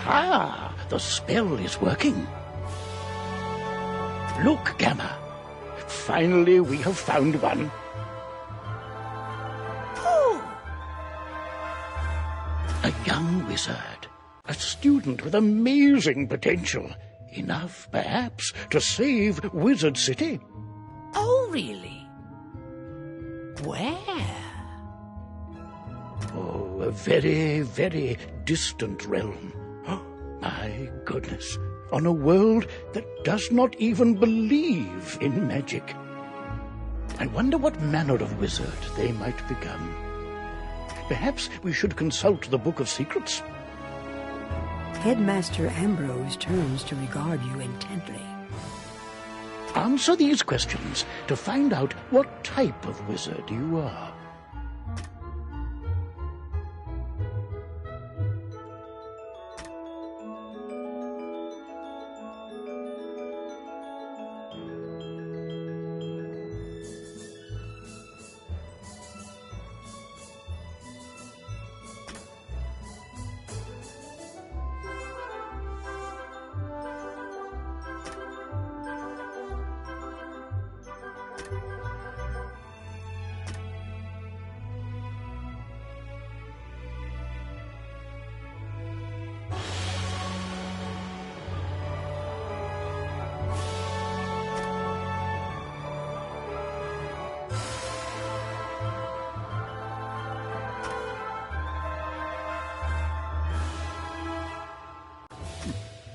Aha! The spell is working. Look, Gamma. Finally, we have found one. Oh! A young wizard. A student with amazing potential. Enough, perhaps, to save Wizard City. Oh, really? Where? Oh, a very, very distant realm. Oh, my goodness. On a world that does not even believe in magic. I wonder what manner of wizard they might become. Perhaps we should consult the Book of Secrets. Headmaster Ambrose turns to regard you intently. Answer these questions to find out what type of wizard you are.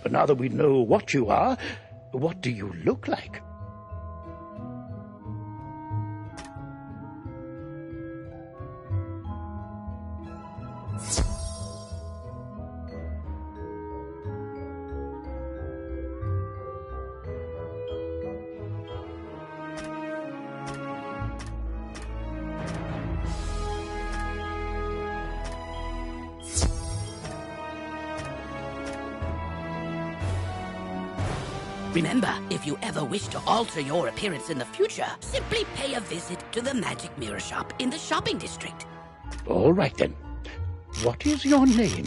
But now that we know what you are, what do you look like? Remember, if you ever wish to alter your appearance in the future, simply pay a visit to the Magic Mirror Shop in the shopping district. All right, then. What is your name?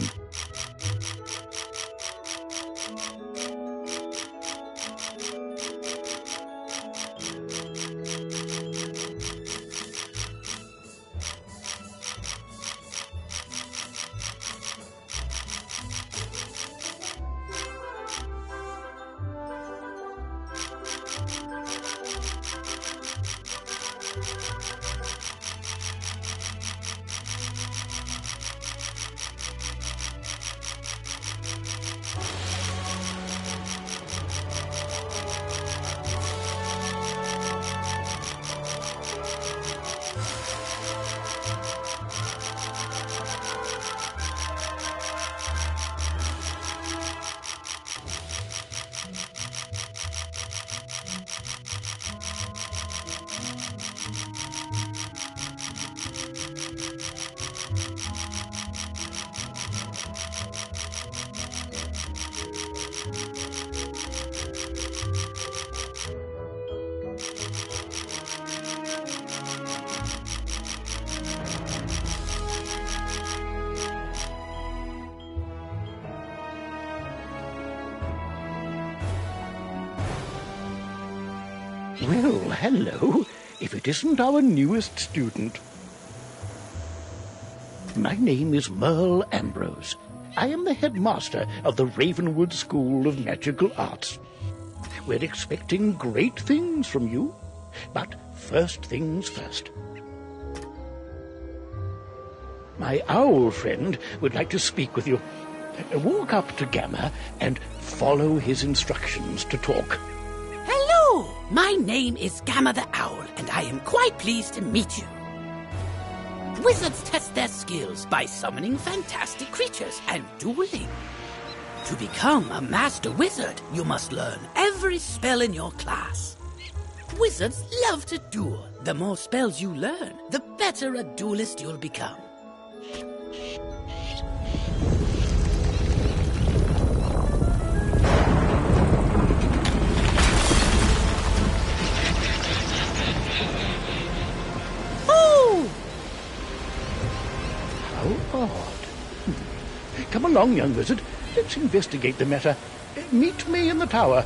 Well, hello, if it isn't our newest student. My name is Merle Ambrose. I am the headmaster of the Ravenwood School of Magical Arts. We're expecting great things from you, but first things first. My owl friend would like to speak with you. Walk up to Gamma and follow his instructions to talk. Hello! My name is Gamma the Owl, and I am quite pleased to meet you. Wizards test their skills by summoning fantastic creatures and dueling. To become a master wizard, you must learn every spell in your class. Wizards love to duel. The more spells you learn, the better a duelist you'll become. Odd. Come along, young wizard. Let's investigate the matter. Meet me in the tower.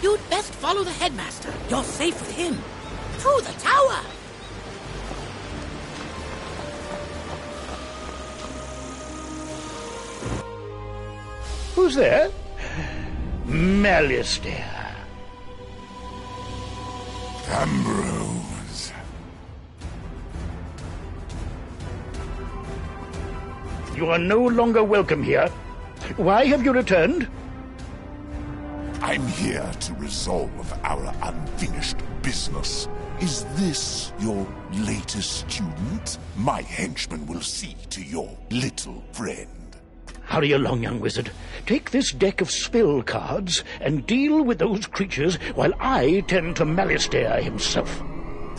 You'd best follow the headmaster. You're safe with him. Through the tower! Who's there? Malistaire. Ambrose. You are no longer welcome here. Why have you returned? I'm here to resolve our unfinished business. Is this your latest student? My henchman will see to your little friend. Hurry along, young wizard. Take this deck of spell cards and deal with those creatures while I tend to Malistaire himself.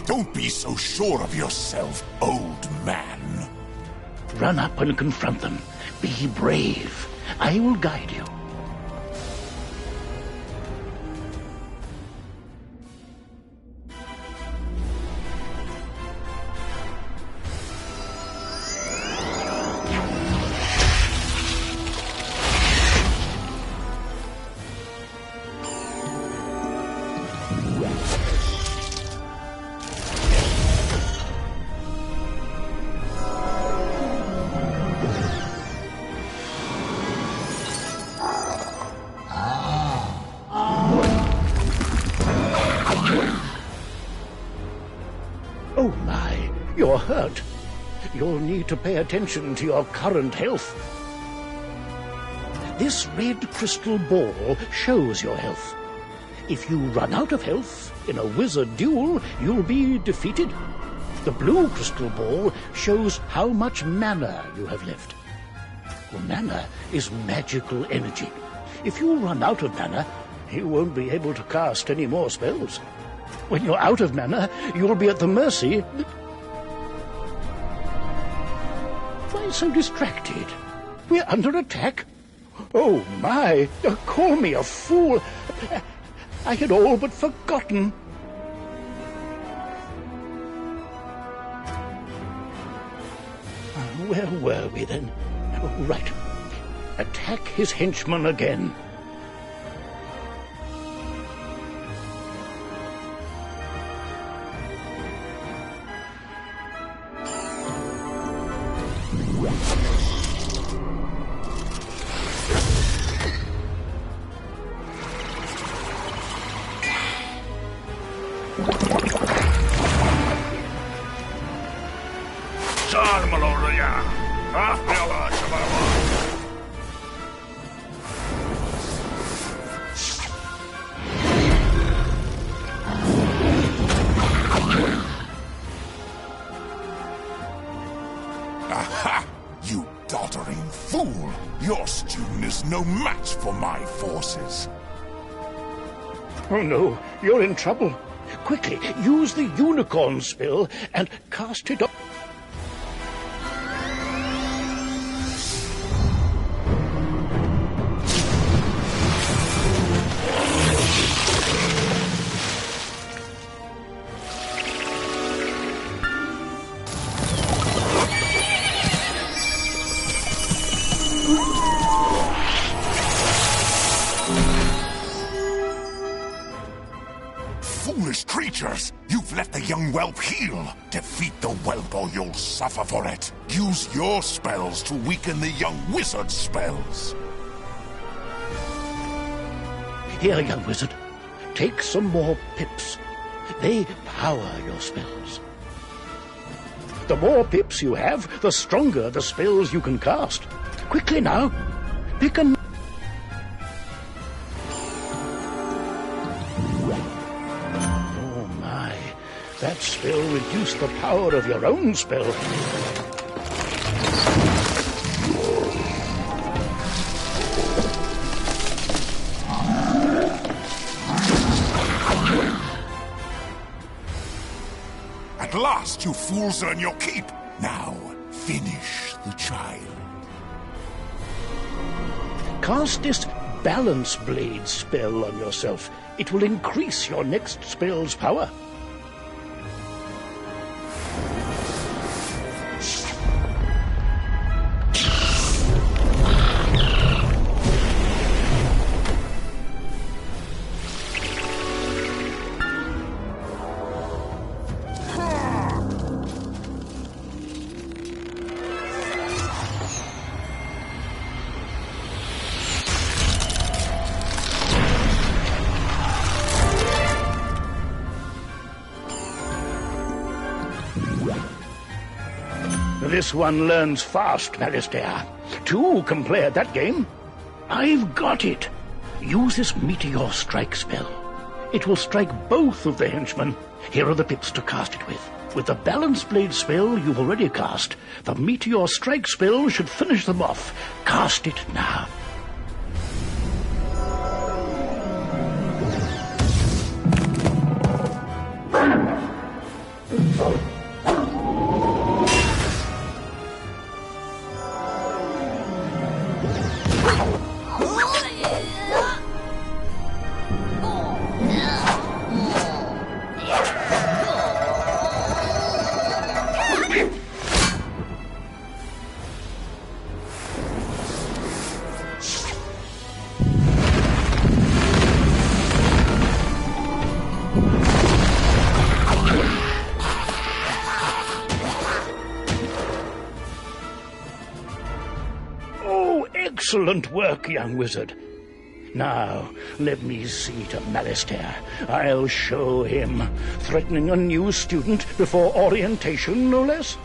Don't be so sure of yourself, old man. Run up and confront them. Be brave. I will guide you. Oh my, you're hurt. You'll need to pay attention to your current health. This red crystal ball shows your health. If you run out of health in a wizard duel, you'll be defeated. The blue crystal ball shows how much mana you have left. Well, mana is magical energy. If you run out of mana, you won't be able to cast any more spells. When you're out of mana, you'll be at the mercy... Why so distracted? We're under attack? Oh, my! Call me a fool! I had all but forgotten. Where were we then? Oh, right. Attack his henchman again. Aha! You doddering fool! Your student is no match for my forces. Oh no, you're in trouble. Quickly, use the unicorn spell and cast it up. Foolish creatures! You've let the young whelp heal! Defeat the whelp or you'll suffer for it! Use your spells to weaken the young wizard's spells! Here, young wizard. Take some more pips. They power your spells. The more pips you have, the stronger the spells you can cast. Quickly now. Pick a... That spell reduced the power of your own spell. At last, you fools earn your keep. Now, finish the child. Cast this Balance Blade spell on yourself. It will increase your next spell's power. This one learns fast, Alistair. Two can play at that game. I've got it. Use this Meteor Strike spell. It will strike both of the henchmen. Here are the pips to cast it with. With the Balance Blade spell you've already cast, the Meteor Strike spell should finish them off. Cast it now. Excellent work, young wizard. Now, let me see to Alistair. I'll show him. Threatening a new student before orientation, no less?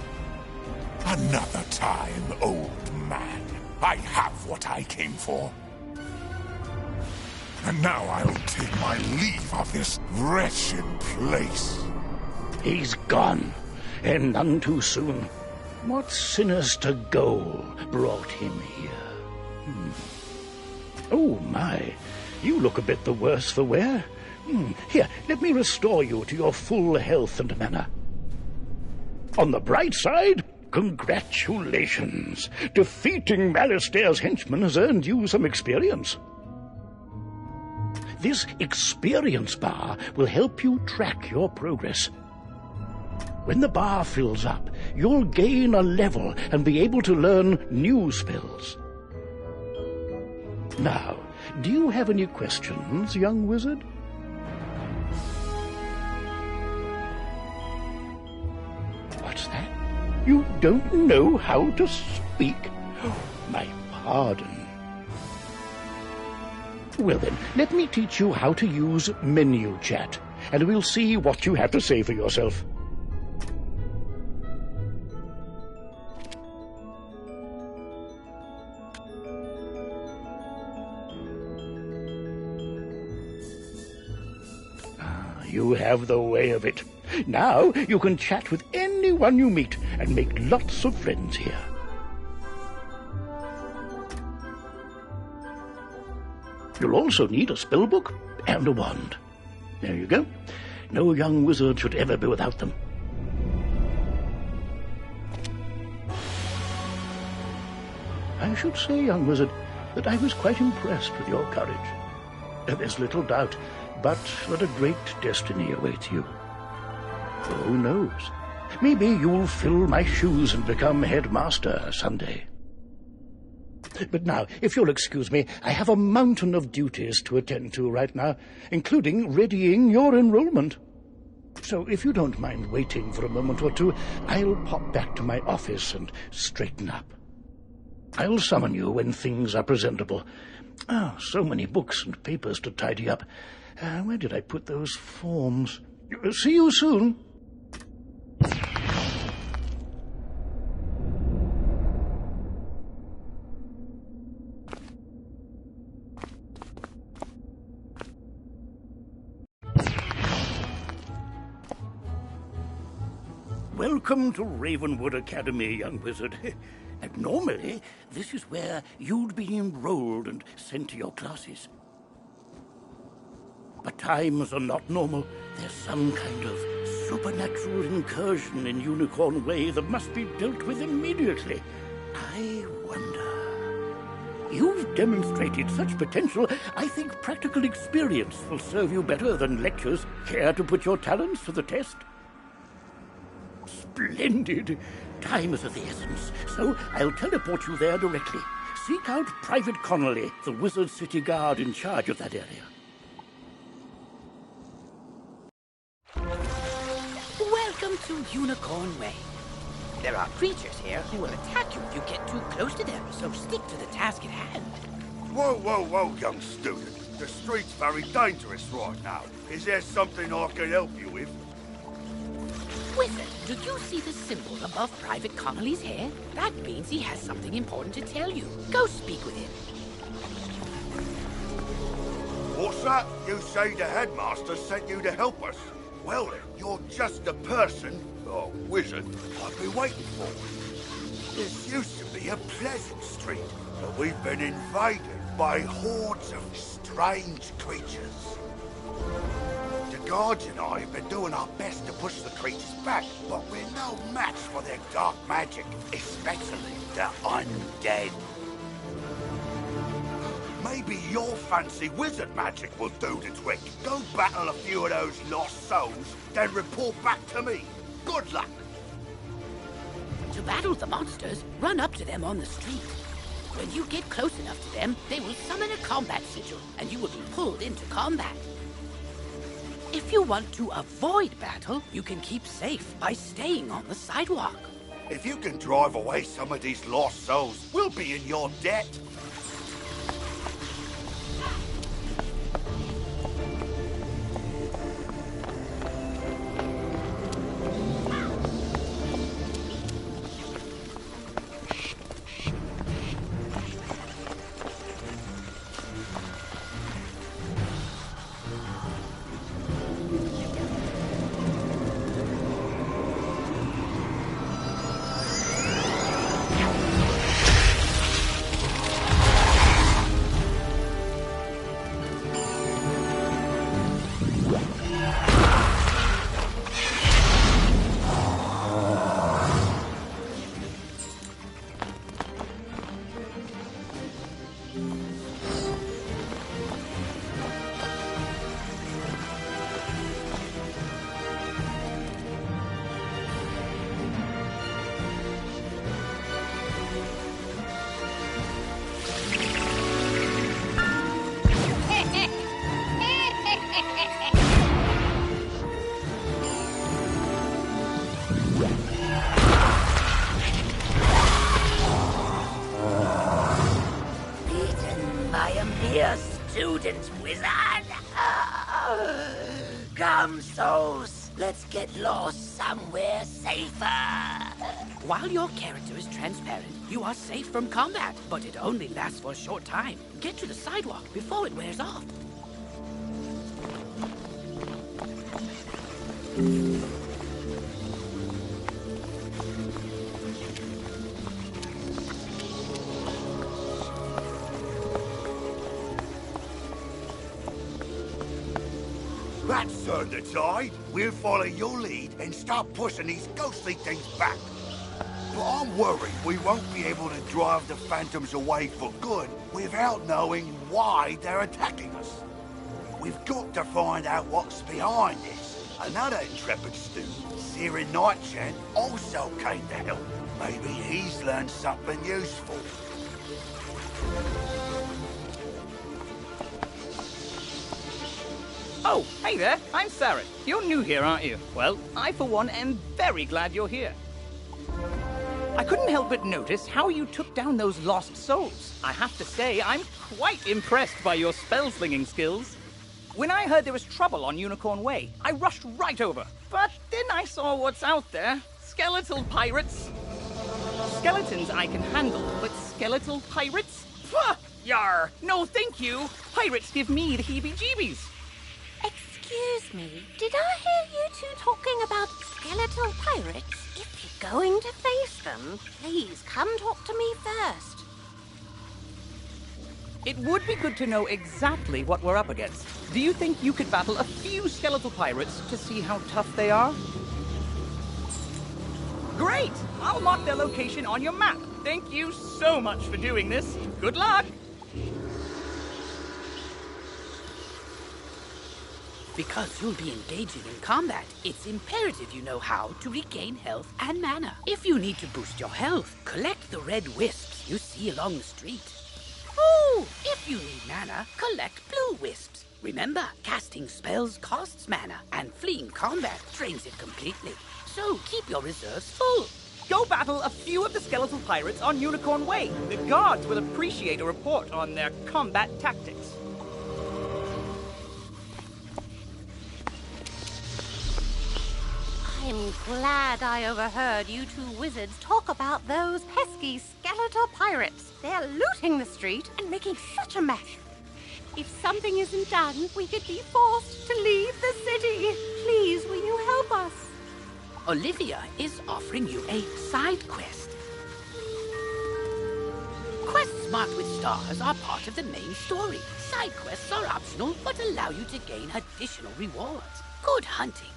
Another time, old man. I have what I came for. And now I'll take my leave of this wretched place. He's gone, and none too soon. What sinister goal brought him here? Oh, my. You look a bit the worse for wear. Here, let me restore you to your full health and manner. On the bright side, congratulations. Defeating Alistair's henchmen has earned you some experience. This experience bar will help you track your progress. When the bar fills up, you'll gain a level and be able to learn new spells. Now, do you have any questions, young wizard? What's that? You don't know how to speak? Oh, my pardon. Well then, let me teach you how to use menu chat, and we'll see what you have to say for yourself. You have the way of it. Now you can chat with anyone you meet and make lots of friends here. You'll also need a spellbook and a wand. There you go. No young wizard should ever be without them. I should say, young wizard, that I was quite impressed with your courage. There's little doubt but that a great destiny awaits you. Who knows? Maybe you'll fill my shoes and become headmaster someday. But now, if you'll excuse me, I have a mountain of duties to attend to right now, including readying your enrollment. So if you don't mind waiting for a moment or two, I'll pop back to my office and straighten up. I'll summon you when things are presentable. So many books and papers to tidy up. Where did I put those forms? See you soon. Welcome to Ravenwood Academy, young wizard. And normally, this is where you'd be enrolled and sent to your classes. But times are not normal. There's some kind of supernatural incursion in Unicorn Way that must be dealt with immediately. I wonder. You've demonstrated such potential, I think practical experience will serve you better than lectures. Care to put your talents to the test? Splendid. Time is of the essence, so I'll teleport you there directly. Seek out Private Connolly, the Wizard City Guard in charge of that area. Welcome to Unicorn Way. There are creatures here who will attack you if you get too close to them, so stick to the task at hand. Whoa, young student. The street's very dangerous right now. Is there something I can help you with? Wizard, Do you see the symbol above Private Connolly's hair? That means he has something important to tell you. Go speak with him. What's that? You say the headmaster sent you to help us? Well, you're just the person, or wizard, I've been waiting for. This used to be a pleasant street, but we've been invaded by hordes of strange creatures. The guards and I have been doing our best to push the creatures back, but we're no match for their dark magic, especially the undead. Maybe your fancy wizard magic will do the trick. Go battle a few of those lost souls, then report back to me. Good luck. To battle the monsters, run up to them on the street. When you get close enough to them, they will summon a combat sigil, and you will be pulled into combat. If you want to avoid battle, you can keep safe by staying on the sidewalk. If you can drive away some of these lost souls, we'll be in your debt. Student wizard! Come, souls! Let's get lost somewhere safer! While your character is transparent, you are safe from combat, but it only lasts for a short time. Get to the sidewalk before it wears off. That's turned the tide. We'll follow your lead and start pushing these ghostly things back. But I'm worried we won't be able to drive the phantoms away for good without knowing why they're attacking us. We've got to find out what's behind this. Another intrepid student, Siren Nightchant, also came to help. Maybe he's learned something useful. Oh, hey there, I'm Saren. You're new here, aren't you? Well, I for one am very glad you're here. I couldn't help but notice how you took down those lost souls. I have to say, I'm quite impressed by your spell-slinging skills. When I heard there was trouble on Unicorn Way, I rushed right over. But then I saw what's out there. Skeletal pirates. Skeletons I can handle, but skeletal pirates? Pah! Yar! No, thank you! Pirates give me the heebie-jeebies. Excuse me, did I hear you two talking about skeletal pirates? If you're going to face them, please come talk to me first. It would be good to know exactly what we're up against. Do you think you could battle a few skeletal pirates to see how tough they are? Great! I'll mark their location on your map. Thank you so much for doing this. Good luck! Because you'll be engaging in combat, it's imperative you know how to regain health and mana. If you need to boost your health, collect the red wisps you see along the street. Oh, if you need mana, collect blue wisps. Remember, casting spells costs mana, and fleeing combat drains it completely. So keep your reserves full. Go battle a few of the skeletal pirates on Unicorn Way. The guards will appreciate a report on their combat tactics. I I'm glad I overheard you two wizards talk about those pesky skeletal pirates. They're looting the street and making such a mess. If something isn't done, we could be forced to leave the city. Please, will you help us? Olivia is offering you a side quest. Quests marked with stars are part of the main story. Side quests are optional, but allow you to gain additional rewards. Good hunting.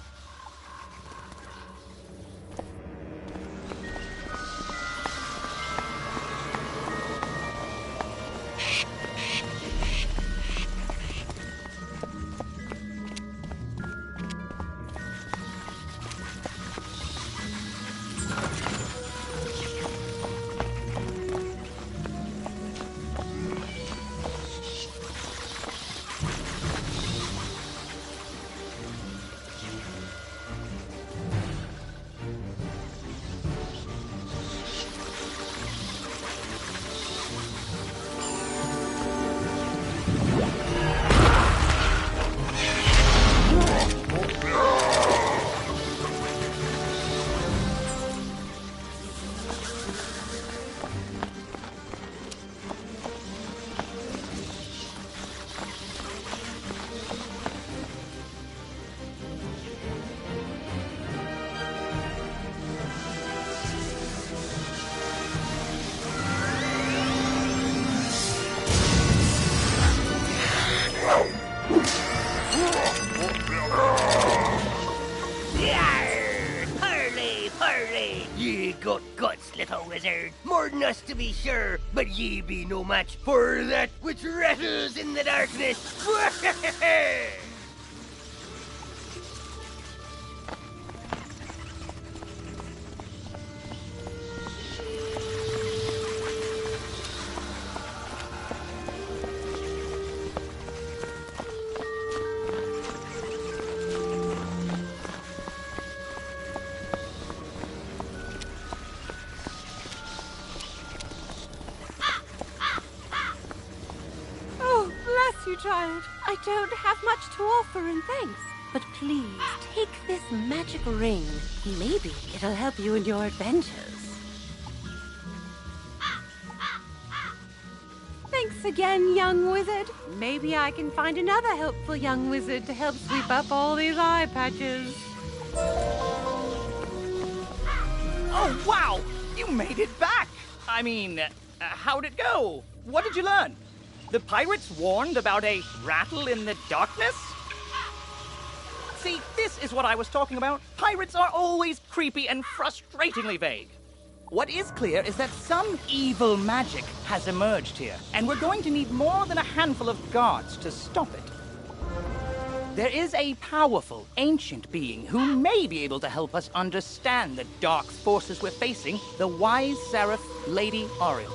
Ye got guts, little wizard. More than us, to be sure, but ye be no match for that which rattles in the darkness. Child, I don't have much to offer in thanks, but please take this magic ring. Maybe it'll help you in your adventures. Thanks again, young wizard. Maybe I can find another helpful young wizard to help sweep up all these eye patches. Oh, wow! You made it back! I mean, how'd it go? What did you learn? The pirates warned about a rattle in the darkness? See, this is what I was talking about. Pirates are always creepy and frustratingly vague. What is clear is that some evil magic has emerged here, and we're going to need more than a handful of guards to stop it. There is a powerful, ancient being who may be able to help us understand the dark forces we're facing, the wise seraph, Lady Ariel.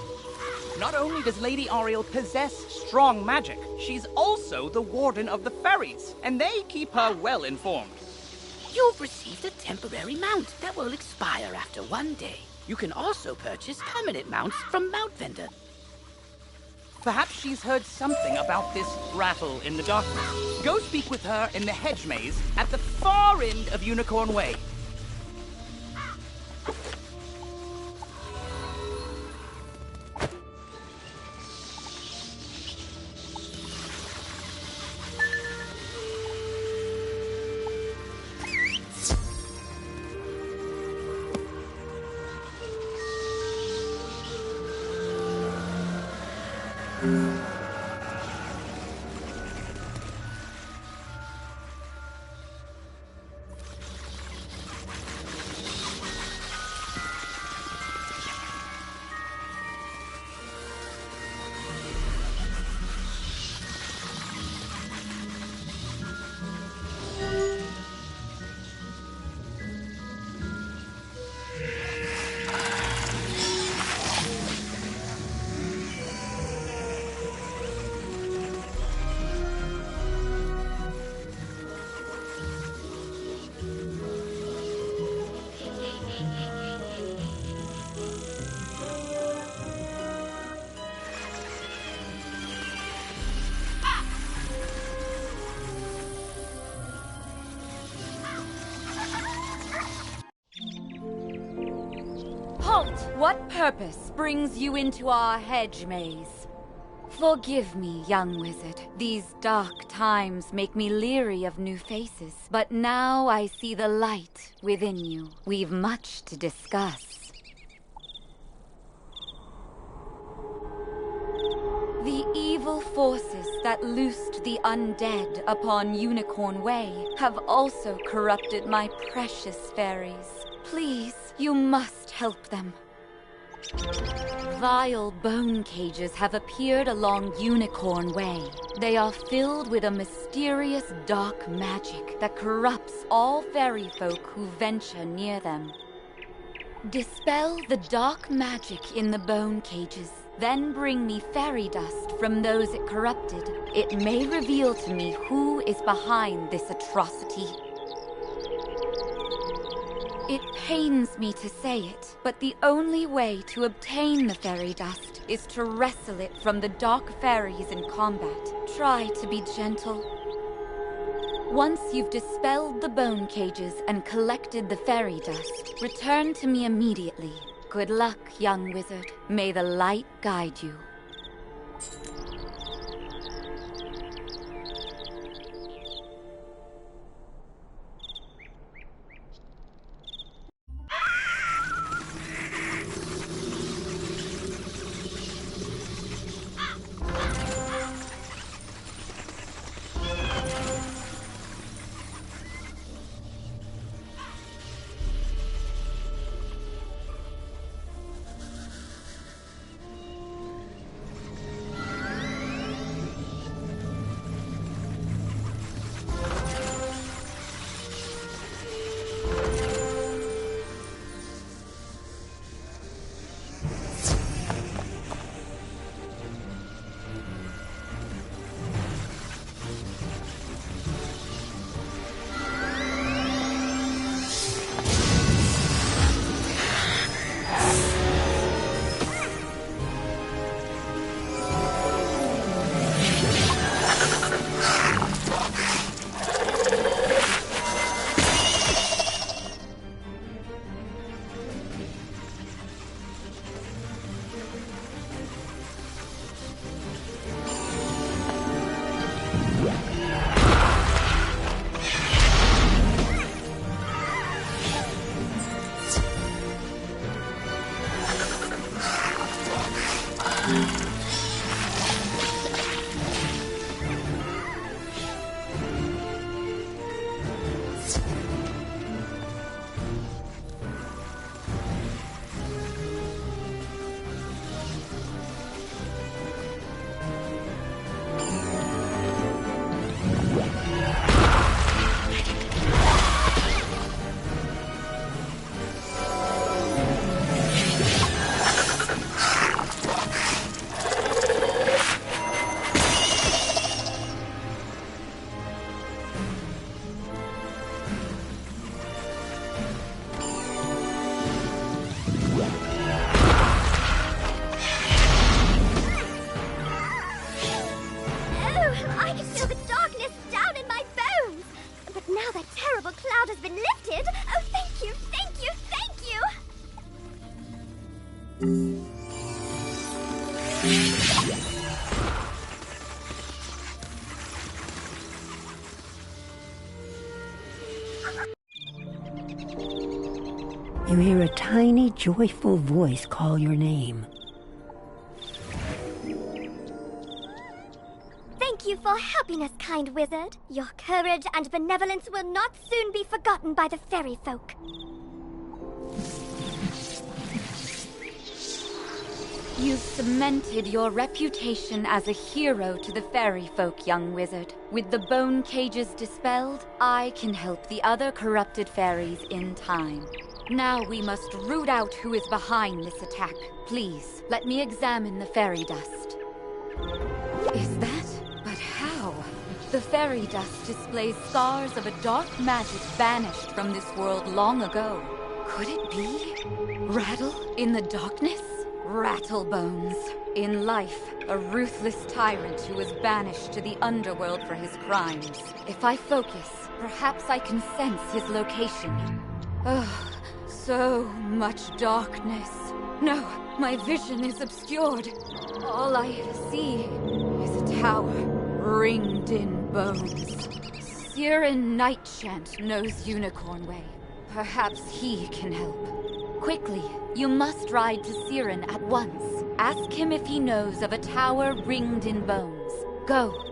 Not only does Lady Ariel possess strong magic, she's also the warden of the ferries, and they keep her well informed. You've received a temporary mount that will expire after 1 day. You can also purchase permanent mounts from Mount Vendor. Perhaps she's heard something about this rattle in the darkness. Go speak with her in the hedge maze at the far end of Unicorn Way. What purpose brings you into our hedge maze? Forgive me, young wizard. These dark times make me leery of new faces. But now I see the light within you. We've much to discuss. The evil forces that loosed the undead upon Unicorn Way have also corrupted my precious fairies. Please, you must help them. Vile bone cages have appeared along Unicorn Way. They are filled with a mysterious dark magic that corrupts all fairy folk who venture near them. Dispel the dark magic in the bone cages, then bring me fairy dust from those it corrupted. It may reveal to me who is behind this atrocity. It pains me to say it, but the only way to obtain the fairy dust is to wrestle it from the dark fairies in combat. Try to be gentle. Once you've dispelled the bone cages and collected the fairy dust, return to me immediately. Good luck, young wizard. May the light guide you. You hear a tiny, joyful voice call your name. Thank you for helping us, kind wizard. Your courage and benevolence will not soon be forgotten by the fairy folk. You've cemented your reputation as a hero to the fairy folk, young wizard. With the bone cages dispelled, I can help the other corrupted fairies in time. Now we must root out who is behind this attack. Please, let me examine the fairy dust. Is that? But how? The fairy dust displays scars of a dark magic banished from this world long ago. Could it be? Rattle in the darkness? Rattlebones. In life, a ruthless tyrant who was banished to the underworld for his crimes. If I focus, perhaps I can sense his location. Oh, so much darkness. No, my vision is obscured. All I see is a tower ringed in bones. Siren Nightshant knows Unicorn Way. Perhaps he can help. Quickly, you must ride to Siren at once. Ask him if he knows of a tower ringed in bones. Go.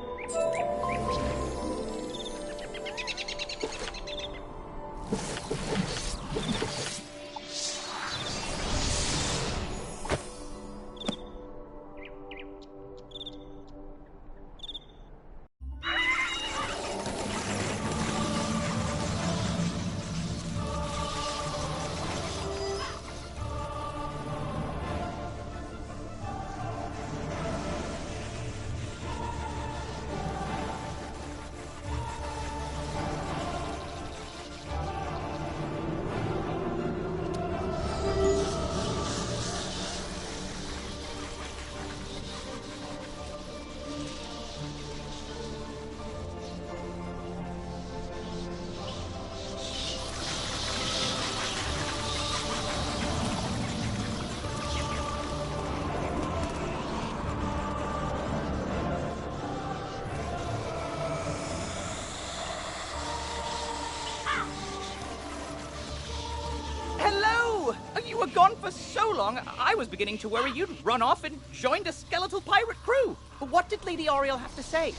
You were gone for so long, I was beginning to worry you'd run off and joined a skeletal pirate crew. What did Lady Oriel have to say?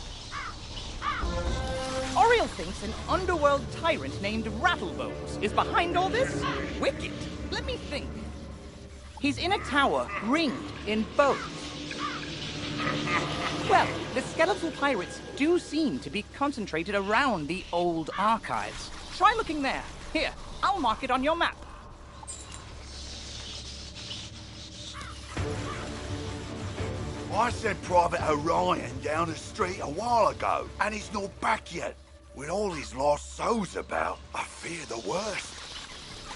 Oriel thinks an underworld tyrant named Rattlebones is behind all this? Wicked. Let me think. He's in a tower ringed in bones. Well, the skeletal pirates do seem to be concentrated around the old archives. Try looking there. Here, I'll mark it on your map. I sent Private Orion down the street a while ago, and he's not back yet. With all these lost souls about, I fear the worst.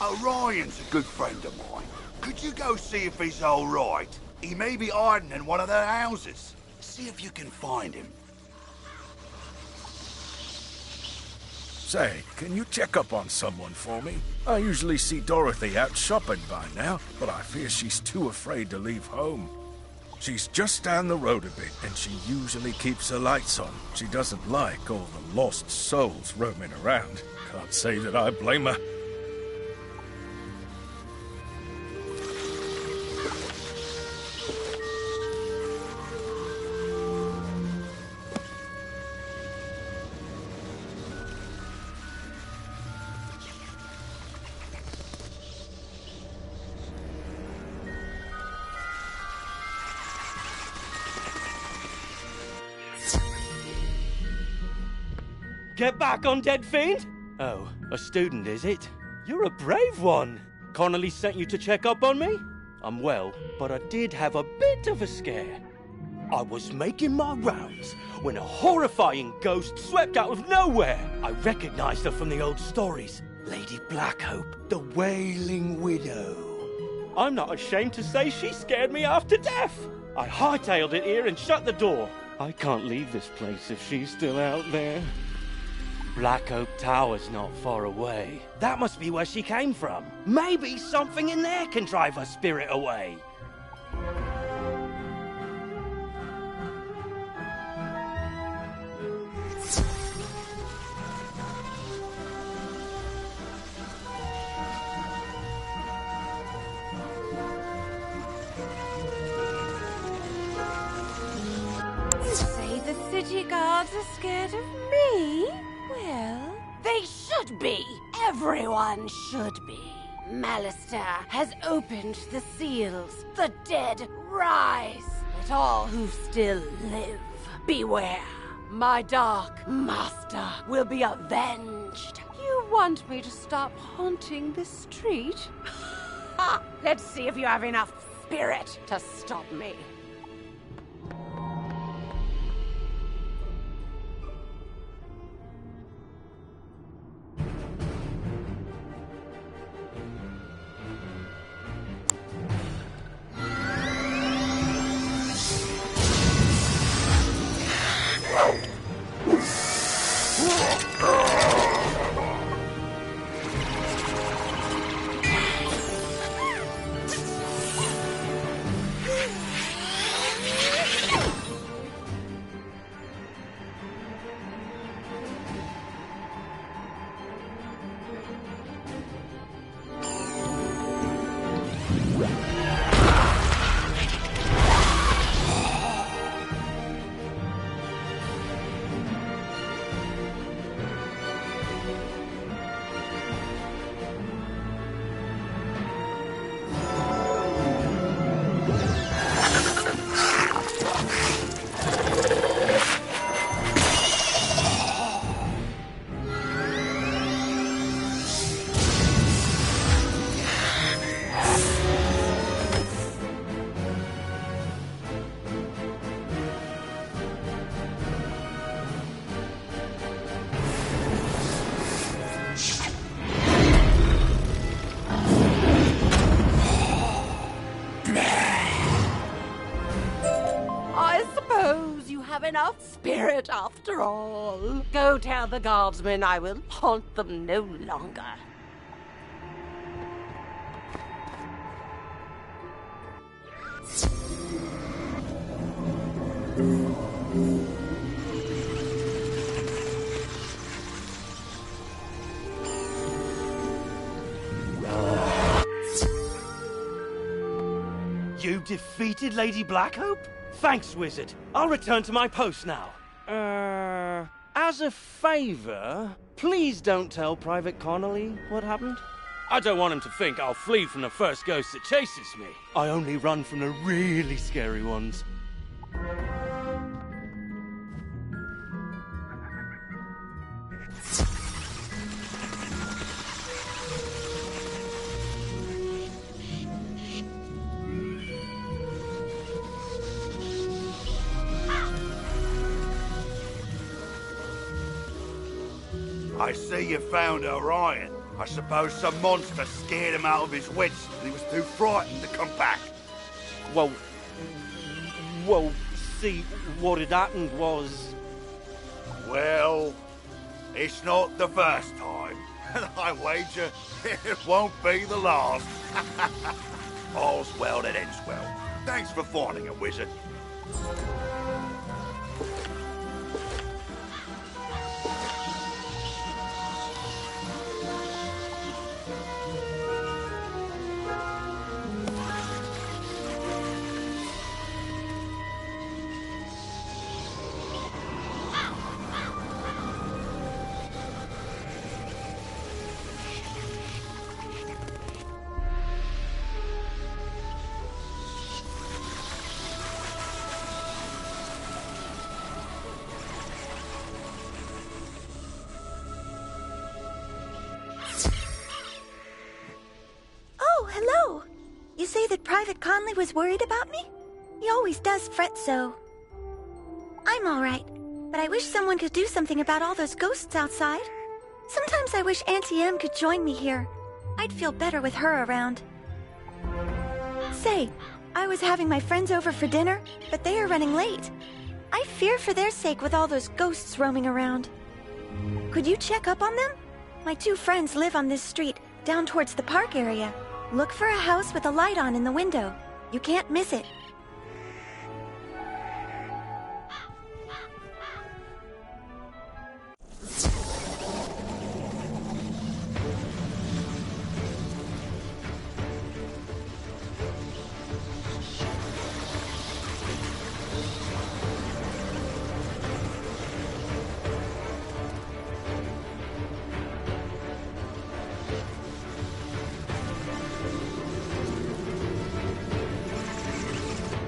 Orion's a good friend of mine. Could you go see if he's all right? He may be hiding in one of their houses. See if you can find him. Say, can you check up on someone for me? I usually see Dorothy out shopping by now, but I fear she's too afraid to leave home. She's just down the road a bit, and she usually keeps her lights on. She doesn't like all the lost souls roaming around. Can't say that I blame her. Get back, undead fiend! Oh, a student, is it? You're a brave one. Connolly sent you to check up on me? I'm well, but I did have a bit of a scare. I was making my rounds when a horrifying ghost swept out of nowhere. I recognized her from the old stories. Lady Blackhope, the Wailing Widow. I'm not ashamed to say she scared me half to death. I hightailed it here and shut the door. I can't leave this place if she's still out there. Black Oak Tower's not far away. That must be where she came from. Maybe something in there can drive her spirit away. You say the city guards are scared of me? Well, they should be. Everyone should be. Malister has opened the seals. The dead rise. Let all who still live beware. My dark master will be avenged. You want me to stop haunting this street? Let's see if you have enough spirit to stop me. have enough spirit after all. Go tell the guardsmen I will haunt them no longer. You defeated Lady Blackhope? Thanks, Wizard. I'll return to my post now. As a favor, please don't tell Private Connolly what happened. I don't want him to think I'll flee from the first ghost that chases me. I only run from the really scary ones. I see you found Orion. I suppose some monster scared him out of his wits and he was too frightened to come back. Well, see, what had happened was... Well, it's not the first time, and I wager it won't be the last. All's well that ends well. Thanks for finding a wizard. Hello! You say that Private Conley was worried about me? He always does fret so. I'm alright, but I wish someone could do something about all those ghosts outside. Sometimes I wish Auntie Em could join me here. I'd feel better with her around. Say, I was having my friends over for dinner, but they are running late. I fear for their sake with all those ghosts roaming around. Could you check up on them? My two friends live on this street, down towards the park area. Look for a house with a light on in the window. You can't miss it.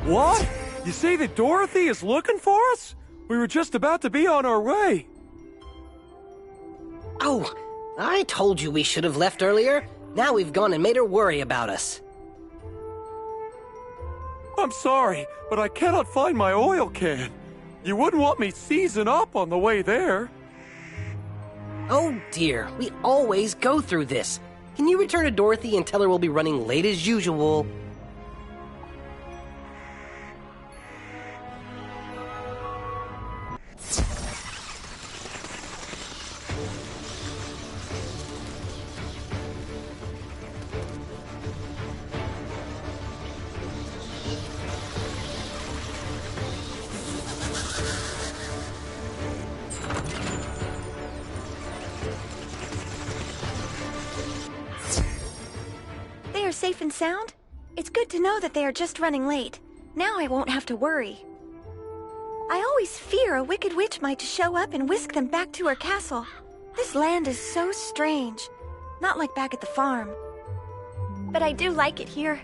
What? You say that Dorothy is looking for us? We were just about to be on our way. Oh, I told you we should have left earlier. Now we've gone and made her worry about us. I'm sorry, but I cannot find my oil can. You wouldn't want me seizing up on the way there. Oh dear, we always go through this. Can you return to Dorothy and tell her we'll be running late as usual? They are safe and sound? It's good to know that they are just running late. Now I won't have to worry. I always fear a wicked witch might show up and whisk them back to her castle. This land is so strange. Not like back at the farm. But I do like it here.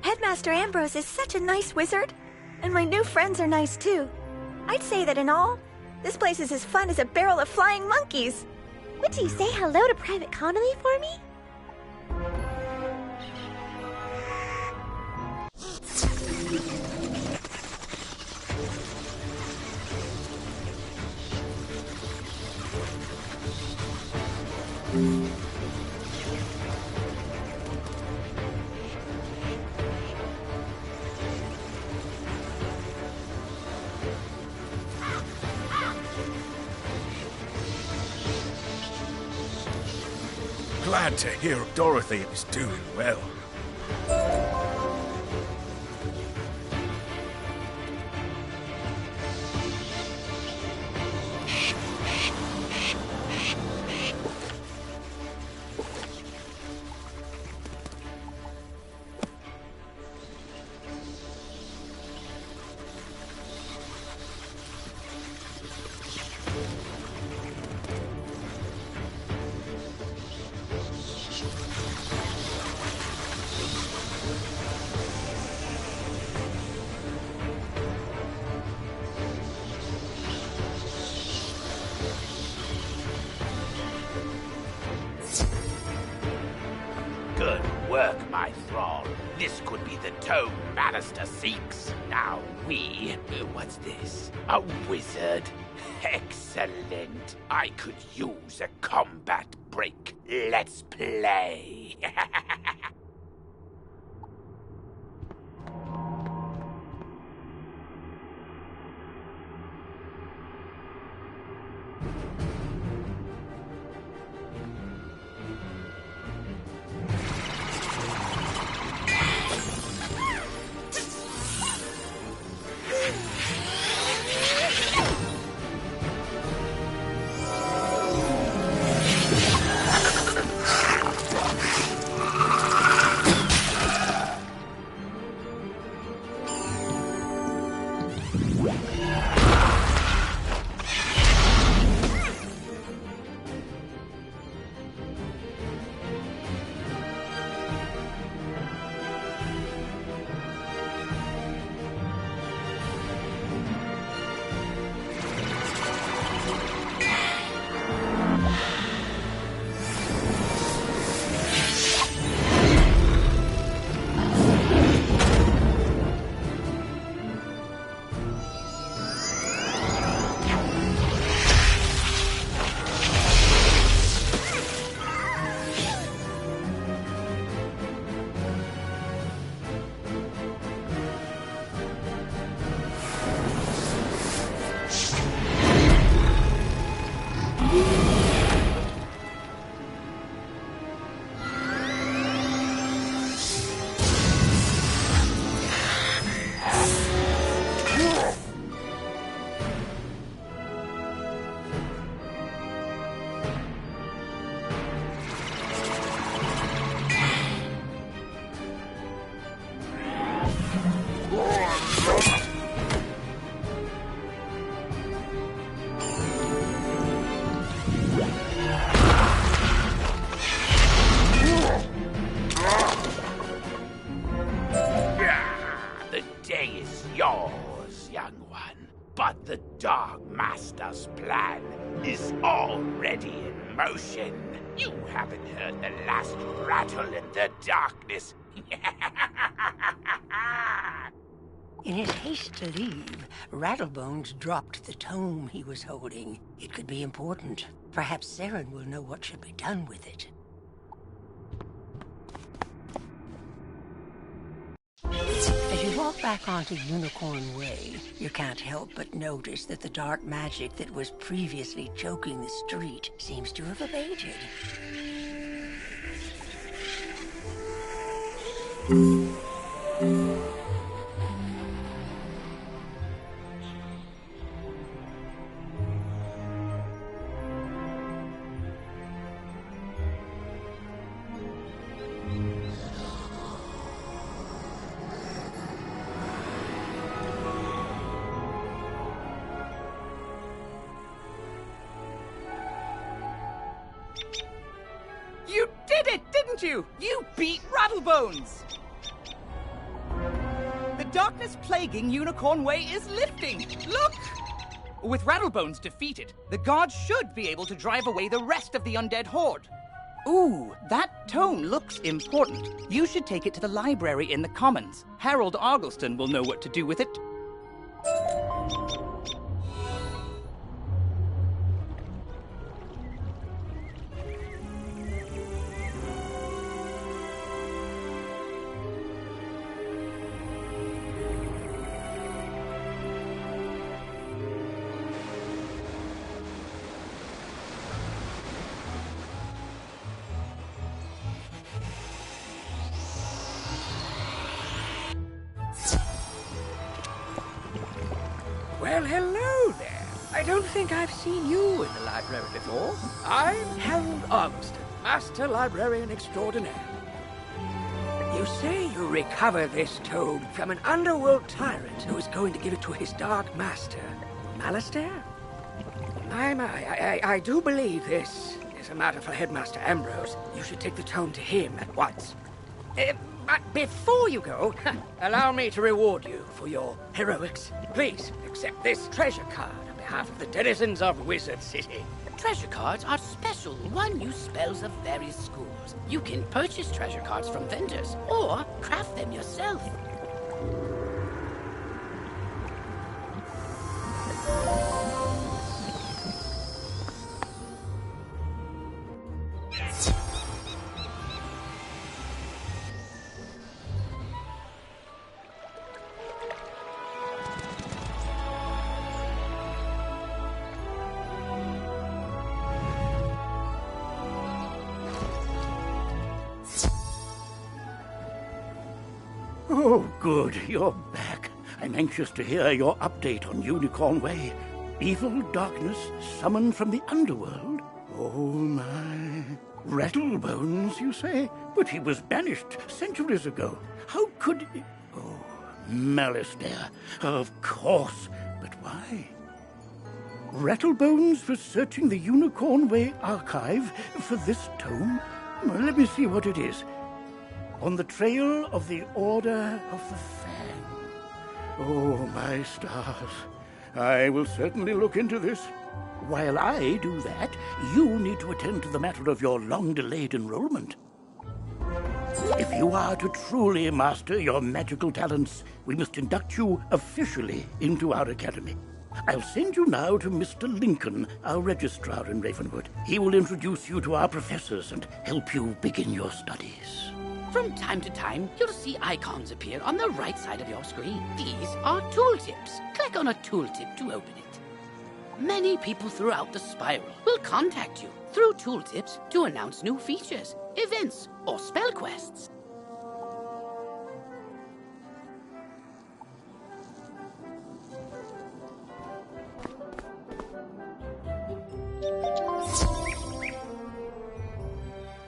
Headmaster Ambrose is such a nice wizard. And my new friends are nice too. I'd say that in all, this place is as fun as a barrel of flying monkeys. Would you say hello to Private Connolly for me? glad to hear Dorothy is doing well. Good work, my thrall. This could be the tome Bannister seeks. Now what's this? A wizard? Excellent. I could use a combat break. Let's play. But the Dark Master's plan is already in motion. You haven't heard the last rattle in the darkness. In his haste to leave, Rattlebones dropped the tome he was holding. It could be important. Perhaps Saren will know what should be done with it. As you walk back onto Unicorn Way, you can't help but notice that the dark magic that was previously choking the street seems to have abated. You did it, didn't you? You beat Rattlebones! The darkness plaguing Unicorn Way is lifting. Look! With Rattlebones defeated, the guards should be able to drive away the rest of the undead horde. Ooh, that tome looks important. You should take it to the library in the Commons. Harold Argleston will know what to do with it. don't think I've seen you in the library before. I'm Harold Ormiston, Master Librarian Extraordinaire. You say you recovered this tome from an underworld tyrant who was going to give it to his dark master, Malastair? I do believe this is a matter for Headmaster Ambrose. You should take the tome to him at once. But before you go, allow me to reward you for your heroics. Please accept this treasure card on behalf of the denizens of Wizard City. Treasure cards are special one-use spells of various schools. You can purchase treasure cards from vendors or craft them yourself. Oh, good, you're back. I'm anxious to hear your update on Unicorn Way. Evil darkness summoned from the underworld? Oh, my. Rattlebones, you say? But he was banished centuries ago. How could... Oh, Malastair. Of course. But why? Rattlebones was searching the Unicorn Way archive for this tome? Well, let me see what it is. On the trail of the Order of the Fang. Oh, my stars. I will certainly look into this. While I do that, you need to attend to the matter of your long-delayed enrollment. If you are to truly master your magical talents, we must induct you officially into our academy. I'll send you now to Mr. Lincoln, our registrar in Ravenwood. He will introduce you to our professors and help you begin your studies. From time to time, you'll see icons appear on the right side of your screen. These are tooltips. Click on a tooltip to open it. Many people throughout the spiral will contact you through tooltips to announce new features, events, or spell quests.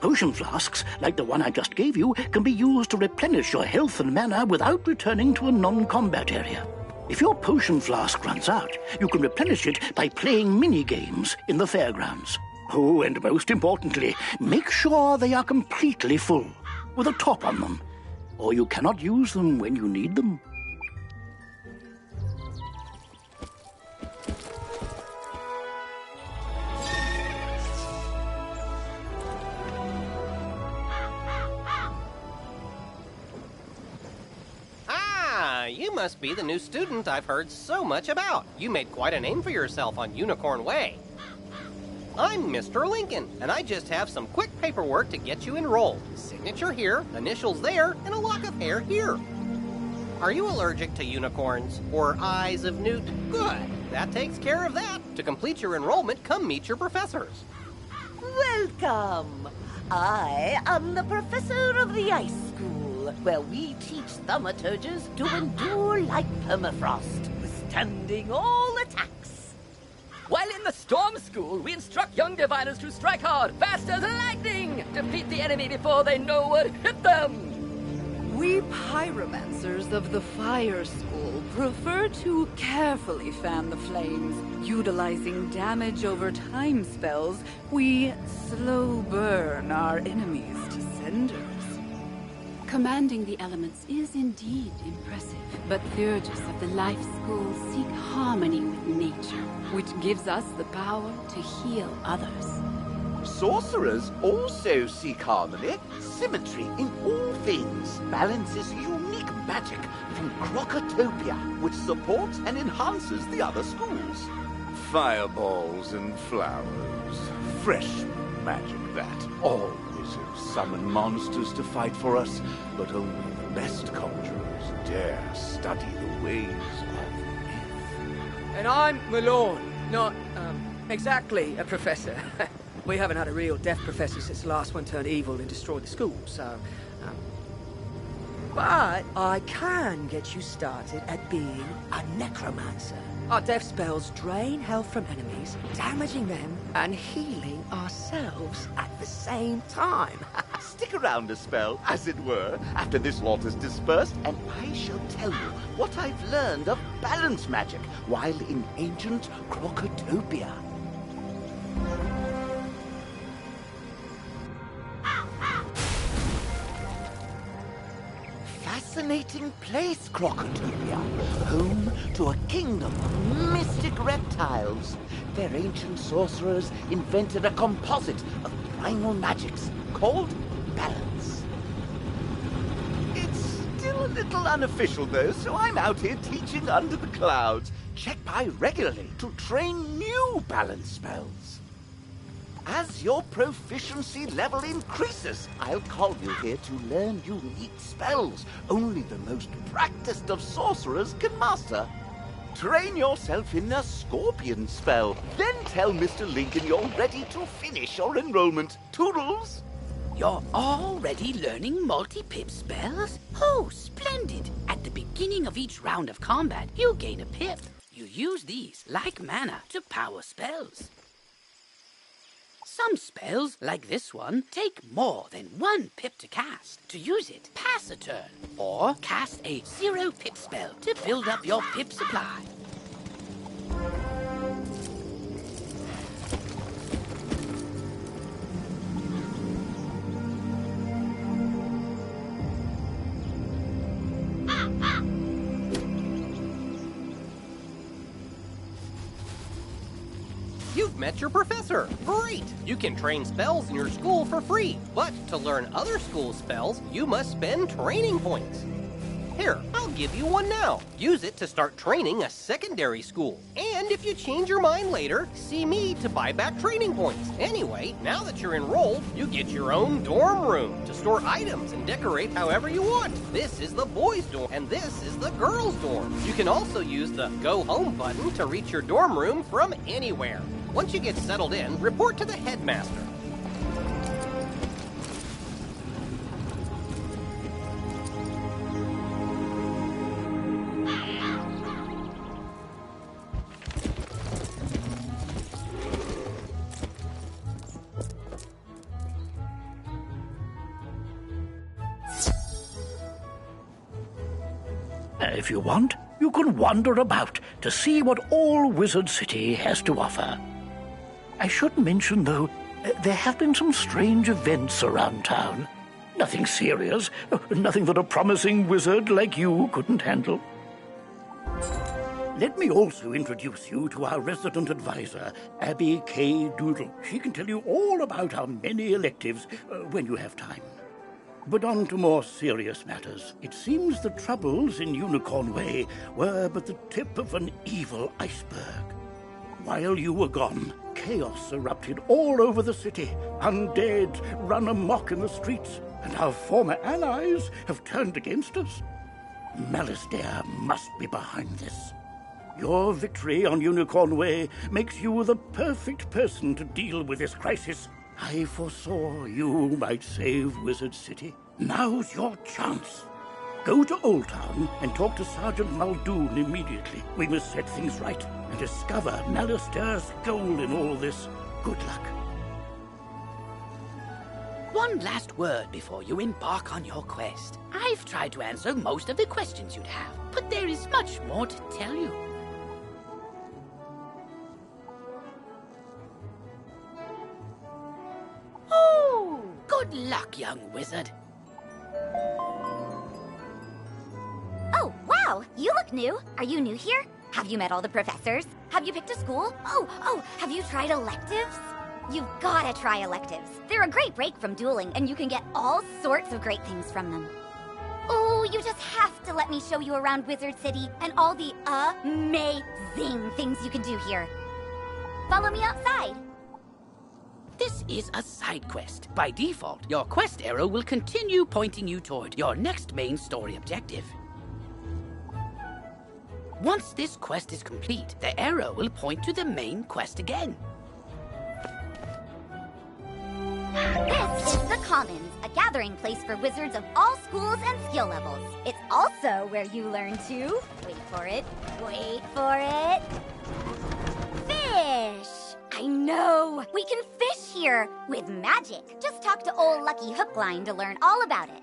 Potion flasks, like the one I just gave you, can be used to replenish your health and mana without returning to a non-combat area. If your potion flask runs out, you can replenish it by playing mini-games in the fairgrounds. Oh, and most importantly, make sure they are completely full, with a top on them, or you cannot use them when you need them. You must be the new student I've heard so much about. You made quite a name for yourself on Unicorn Way. I'm Mr. Lincoln, and I just have some quick paperwork to get you enrolled. Signature here, initials there, and a lock of hair here. Are you allergic to unicorns or eyes of newt? Good. That takes care of that. To complete your enrollment, come meet your professors. Welcome. I am the professor of the Ice School, where we teach thaumaturges to endure like permafrost, withstanding all attacks. While in the Storm School, we instruct young diviners to strike hard, fast as lightning, defeat the enemy before they know what hit them. We pyromancers of the Fire School prefer to carefully fan the flames. Utilizing damage over time spells, we slow burn our enemies to cinders. Commanding the elements is indeed impressive, but Theurgis of the Life School seek harmony with nature, which gives us the power to heal others. Sorcerers also seek harmony, symmetry in all things. Balance is unique magic from Crocotopia, which supports and enhances the other schools. Fireballs and flowers. Fresh magic, that. All wizards summon monsters to fight for us, but only the best conjurers dare study the ways of myth. And I'm Malone, not, exactly a professor. We haven't had a real deaf professor since the last one turned evil and destroyed the school, so... But I can get you started at being a necromancer. Our death spells drain health from enemies, damaging them and healing ourselves at the same time. Stick around a spell, as it were, after this lot is dispersed, and I shall tell you what I've learned of balance magic while in ancient Crocotopia. Fascinating place, Crocotopia, home to a kingdom of mystic reptiles. Their ancient sorcerers invented a composite of primal magics called balance. It's still a little unofficial, though, so I'm out here teaching under the clouds. Check by regularly to train new balance spells. As your proficiency level increases, I'll call you here to learn unique spells only the most practiced of sorcerers can master. Train yourself in a scorpion spell, then tell Mr. Lincoln you're ready to finish your enrollment. Toodles! You're already learning multi-pip spells? Oh, splendid! At the beginning of each round of combat, you gain a pip. You use these, like mana, to power spells. Some spells, like this one, take more than 1 pip to cast. To use it, pass a turn, or cast a 0 pip spell to build up your pip supply. You've met your professor. Great! You can train spells in your school for free. But to learn other school spells, you must spend training points. Here, I'll give you one now. Use it to start training a secondary school. And if you change your mind later, see me to buy back training points. Anyway, now that you're enrolled, you get your own dorm room to store items and decorate however you want. This is the boys' dorm, and this is the girls' dorm. You can also use the Go Home button to reach your dorm room from anywhere. Once you get settled in, report to the headmaster. If you want, you can wander about to see what all Wizard City has to offer. I should mention, though, there have been some strange events around town. Nothing serious, nothing that a promising wizard like you couldn't handle. Let me also introduce you to our resident advisor, Abby K. Doodle. She can tell you all about our many electives when you have time. But on to more serious matters. It seems the troubles in Unicorn Way were but the tip of an evil iceberg. While you were gone, chaos erupted all over the city. Undead run amok in the streets, and our former allies have turned against us. Malastare must be behind this. Your victory on Unicorn Way makes you the perfect person to deal with this crisis. I foresaw you might save Wizard City. Now's your chance. Go to Old Town and talk to Sergeant Muldoon immediately. We must set things right and discover Malastare's goal in all this. Good luck. One last word before you embark on your quest. I've tried to answer most of the questions you'd have, but there is much more to tell you. Oh, good luck, young wizard. Oh, wow! You look new. Are you new here? Have you met all the professors? Have you picked a school? Oh, have you tried electives? You've gotta try electives. They're a great break from dueling, and you can get all sorts of great things from them. Oh, you just have to let me show you around Wizard City and all the amazing things you can do here. Follow me outside. This is a side quest. By default, your quest arrow will continue pointing you toward your next main story objective. Once this quest is complete, the arrow will point to the main quest again. This is the Commons, a gathering place for wizards of all schools and skill levels. It's also where you learn to, wait for it, Wait for it. Fish! I know! We can fish here with magic. Just talk to old Lucky Hookline to learn all about it.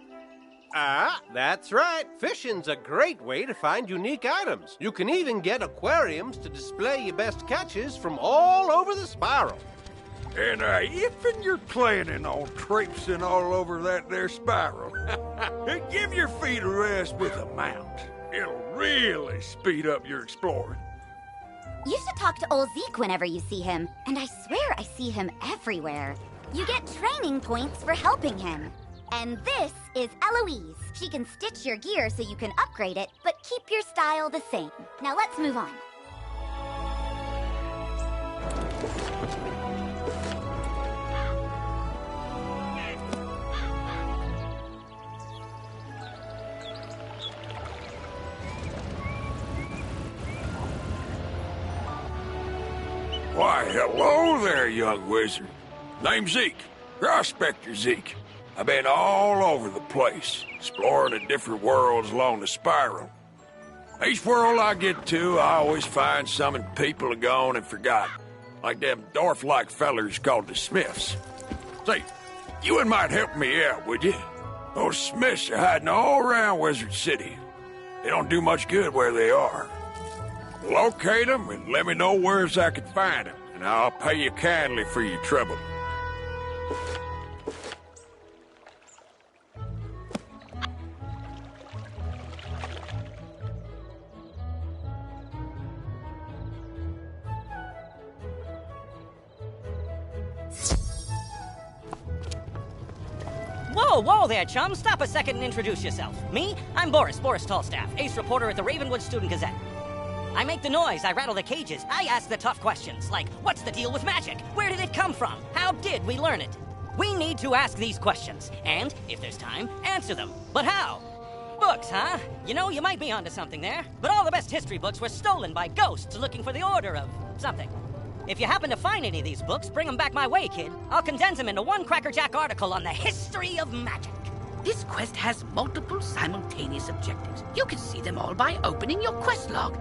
Ah, that's right. Fishing's a great way to find unique items. You can even get aquariums to display your best catches from all over the spiral. And if you're planning on traipsing all over that there spiral, give your feet a rest with a mount. It'll really speed up your exploring. You should talk to old Zeke whenever you see him. And I swear I see him everywhere. You get training points for helping him. And this is Eloise. She can stitch your gear so you can upgrade it, but keep your style the same. Now let's move on. Why, hello there, young wizard. Name's Zeke, Prospector Zeke. I've been all over the place, exploring the different worlds along the spiral. Each world I get to, I always find something people are gone and forgotten. Like them dwarf-like fellers called the Smiths. Say, you wouldn't mind helping me out, would you? Those Smiths are hiding all around Wizard City. They don't do much good where they are. Locate them and let me know where I can find them, and I'll pay you kindly for your trouble. Whoa there, chum. Stop a second and introduce yourself. Me? I'm Boris Tallstaff, ace reporter at the Ravenwood Student Gazette. I make the noise, I rattle the cages, I ask the tough questions, like, what's the deal with magic? Where did it come from? How did we learn it? We need to ask these questions, and, if there's time, answer them. But how? Books, huh? You know, you might be onto something there, but all the best history books were stolen by ghosts looking for the order of something. If you happen to find any of these books, bring them back my way, kid. I'll condense them into one crackerjack article on the history of magic. This quest has multiple simultaneous objectives. You can see them all by opening your quest log.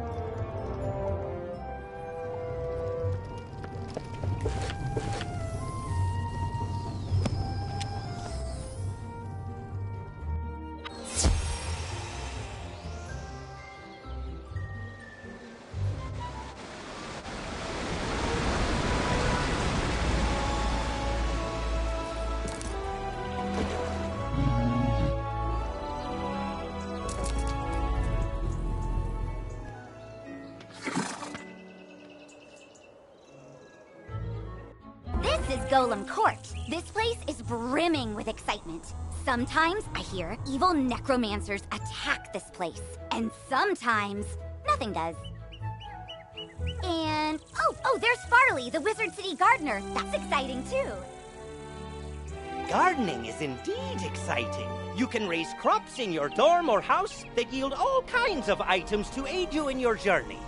This is Golem Court. This place is brimming with excitement. Sometimes, I hear, evil necromancers attack this place. And sometimes, nothing does. And, oh, there's Farley, the Wizard City gardener. That's exciting, too. Gardening is indeed exciting. You can raise crops in your dorm or house that yield all kinds of items to aid you in your journey.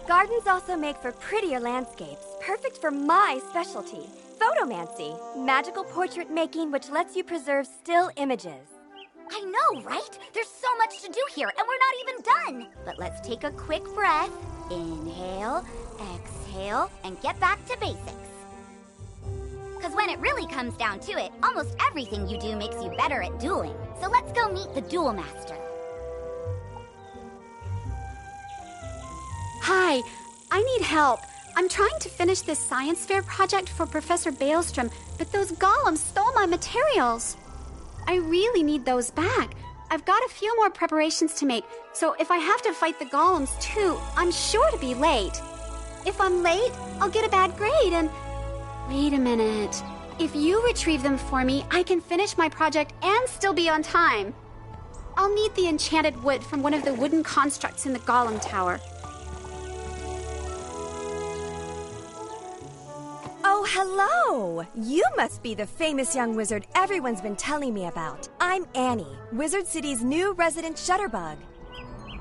Gardens also make for prettier landscapes, perfect for my specialty, photomancy, magical portrait making which lets you preserve still images. I know, right? There's so much to do here, and we're not even done. But let's take a quick breath. Inhale, exhale, and get back to basics. Because when it really comes down to it, almost everything you do makes you better at dueling. So let's go meet the Duel Master. Hi, I need help. I'm trying to finish this science fair project for Professor Baelstrom, but those golems stole my materials. I really need those back. I've got a few more preparations to make, so if I have to fight the golems too, I'm sure to be late. If I'm late, I'll get a bad grade and... Wait a minute. If you retrieve them for me, I can finish my project and still be on time. I'll need the enchanted wood from one of the wooden constructs in the golem tower. Oh, hello! You must be the famous young wizard everyone's been telling me about. I'm Annie, Wizard City's new resident shutterbug.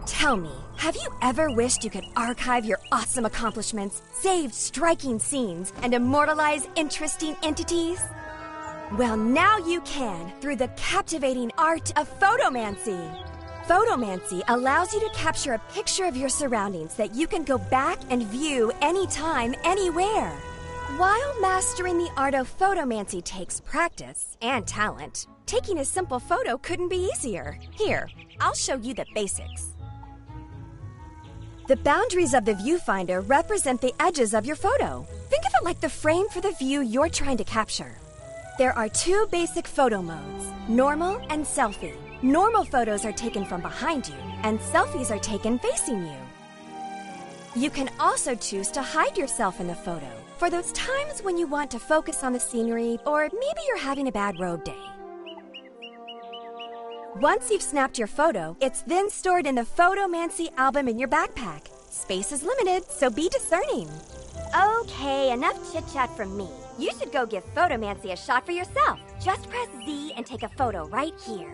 Tell me, have you ever wished you could archive your awesome accomplishments, save striking scenes, and immortalize interesting entities? Well, now you can, through the captivating art of photomancy. Photomancy allows you to capture a picture of your surroundings that you can go back and view anytime, anywhere. While mastering the art of photomancy takes practice and talent, taking a simple photo couldn't be easier. Here, I'll show you the basics. The boundaries of the viewfinder represent the edges of your photo. Think of it like the frame for the view you're trying to capture. There are two basic photo modes, normal and selfie. Normal photos are taken from behind you, and selfies are taken facing you. You can also choose to hide yourself in the photo for those times when you want to focus on the scenery or maybe you're having a bad road day. Once you've snapped your photo, it's then stored in the Photomancy album in your backpack. Space is limited, so be discerning. Okay, enough chit-chat from me. You should go give Photomancy a shot for yourself. Just press Z and take a photo right here.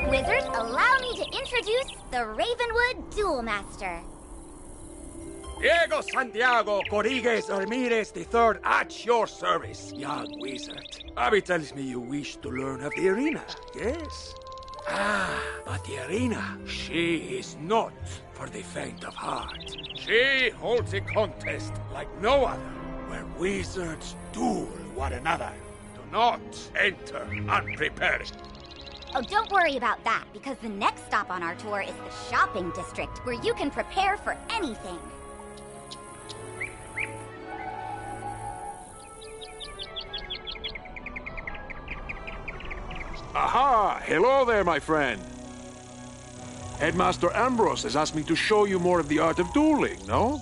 Wizard, allow me to introduce the Ravenwood Duel Master. Diego Santiago Corrigues Ramirez III at your service, young wizard. Abby tells me you wish to learn of the arena, yes? Ah, but the arena, she is not for the faint of heart. She holds a contest like no other, where wizards duel one another. Do not enter unprepared. Oh, don't worry about that, because the next stop on our tour is the shopping district, where you can prepare for anything. Aha! Hello there, my friend. Headmaster Ambrose has asked me to show you more of the art of dueling, no?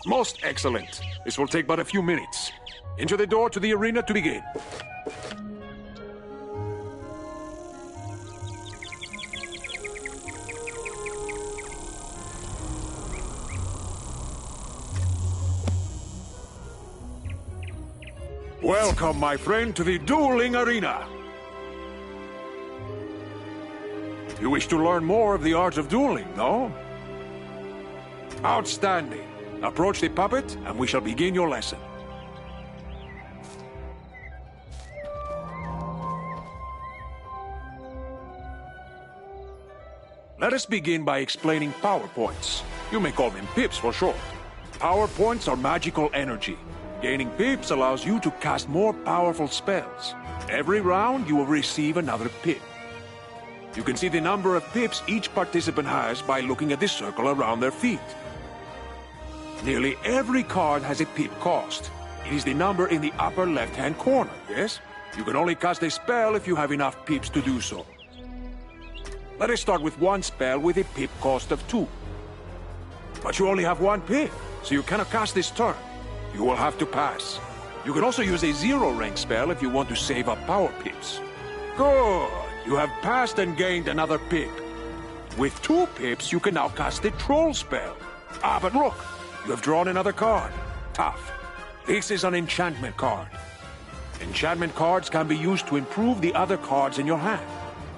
Most excellent. This will take but a few minutes. Enter the door to the arena to begin. Welcome, my friend, to the dueling arena. You wish to learn more of the art of dueling, no? Outstanding. Approach the puppet, and we shall begin your lesson. Let us begin by explaining PowerPoints. You may call them pips for short. PowerPoints are magical energy. Gaining pips allows you to cast more powerful spells. Every round, you will receive another pip. You can see the number of pips each participant has by looking at the circle around their feet. Nearly every card has a pip cost. It is the number in the upper left-hand corner, yes? You can only cast a spell if you have enough pips to do so. Let us start with one spell with a pip cost of 2. But you only have 1 pip, so you cannot cast this turn. You will have to pass. You can also use a 0-rank spell if you want to save up power pips. Good! You have passed and gained another pip. With 2 pips, you can now cast a troll spell. Ah, but look! You have drawn another card. Tough. This is an enchantment card. Enchantment cards can be used to improve the other cards in your hand.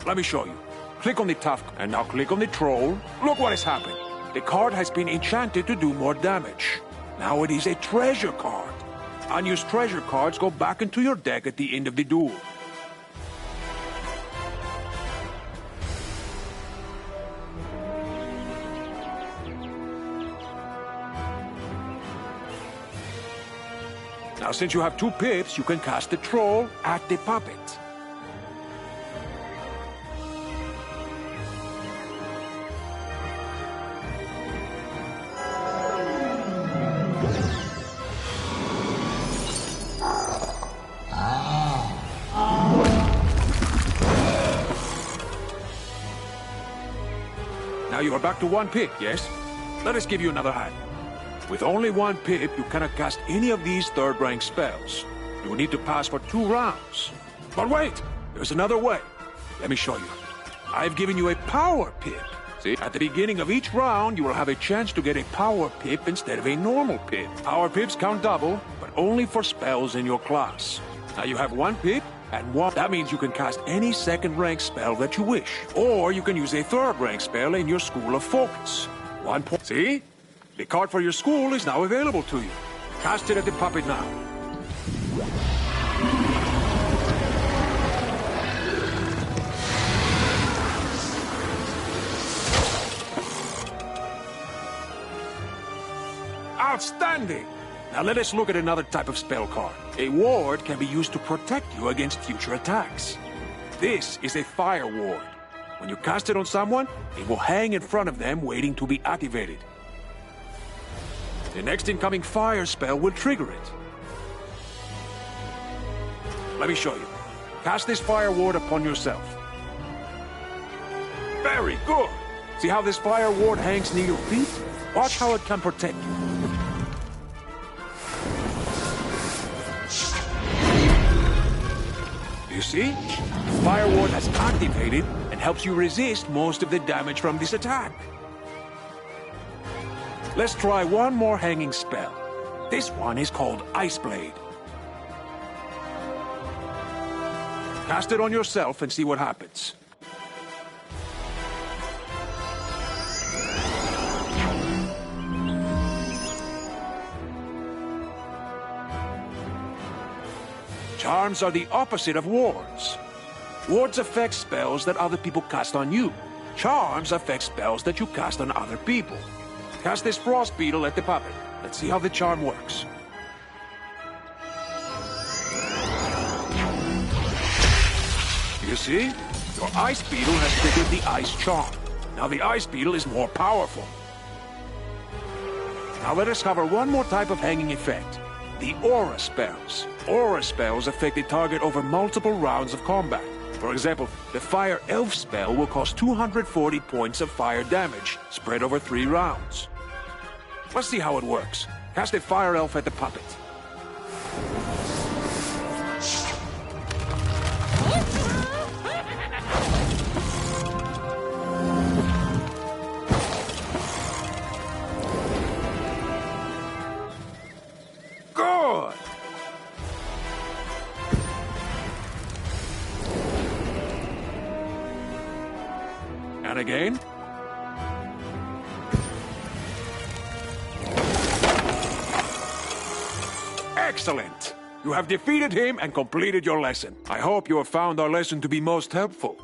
Let me show you. Click on the tough, and now click on the troll. Look what has happened. The card has been enchanted to do more damage. Now it is a treasure card. Unused treasure cards go back into your deck at the end of the duel. Now, since you have 2 pips, you can cast the troll at the puppet. Now you are back to 1 pip, yes? Let us give you another hand. With only 1 pip, you cannot cast any of these 3rd-rank spells. You will need to pass for 2 rounds. But wait! There's another way. Let me show you. I've given you a power pip. See, at the beginning of each round, you will have a chance to get a power pip instead of a normal pip. Power pips count double, but only for spells in your class. Now you have one pip and one. That means you can cast any second rank spell that you wish. Or you can use a third rank spell in your School of Focus. 1 point. See? The card for your school is now available to you. Cast it at the puppet now. Outstanding! Now let us look at another type of spell card. A ward can be used to protect you against future attacks. This is a fire ward. When you cast it on someone, it will hang in front of them waiting to be activated. The next incoming fire spell will trigger it. Let me show you. Cast this fire ward upon yourself. Very good! See how this fire ward hangs near your feet? Watch how it can protect you. You see? The fire ward has activated and helps you resist most of the damage from this attack. Let's try one more hanging spell. This one is called Ice Blade. Cast it on yourself and see what happens. Charms are the opposite of wards. Wards affect spells that other people cast on you. Charms affect spells that you cast on other people. Cast this frost beetle at the puppet. Let's see how the charm works. You see? Your ice beetle has triggered the ice charm. Now the ice beetle is more powerful. Now let us cover one more type of hanging effect. The aura spells. Aura spells affect the target over multiple rounds of combat. For example, the Fire Elf spell will cause 240 points of fire damage, spread over 3 rounds. Let's see how it works. Cast a Fire Elf at the puppet. Good! And again. Excellent! You have defeated him and completed your lesson. I hope you have found our lesson to be most helpful.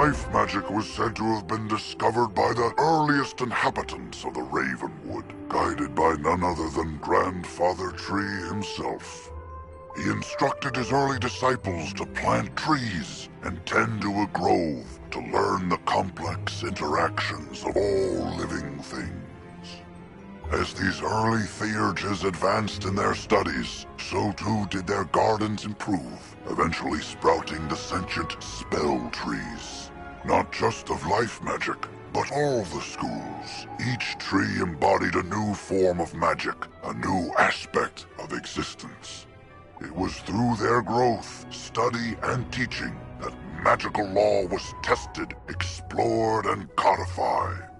Life magic was said to have been discovered by the earliest inhabitants of the Ravenwood, guided by none other than Grandfather Tree himself. He instructed his early disciples to plant trees and tend to a grove to learn the complex interactions of all living things. As these early theurges advanced in their studies, so too did their gardens improve, eventually sprouting the sentient spell trees. Not just of life magic, but all the schools. Each tree embodied a new form of magic, a new aspect of existence. It was through their growth, study, and teaching that magical law was tested, explored, and codified.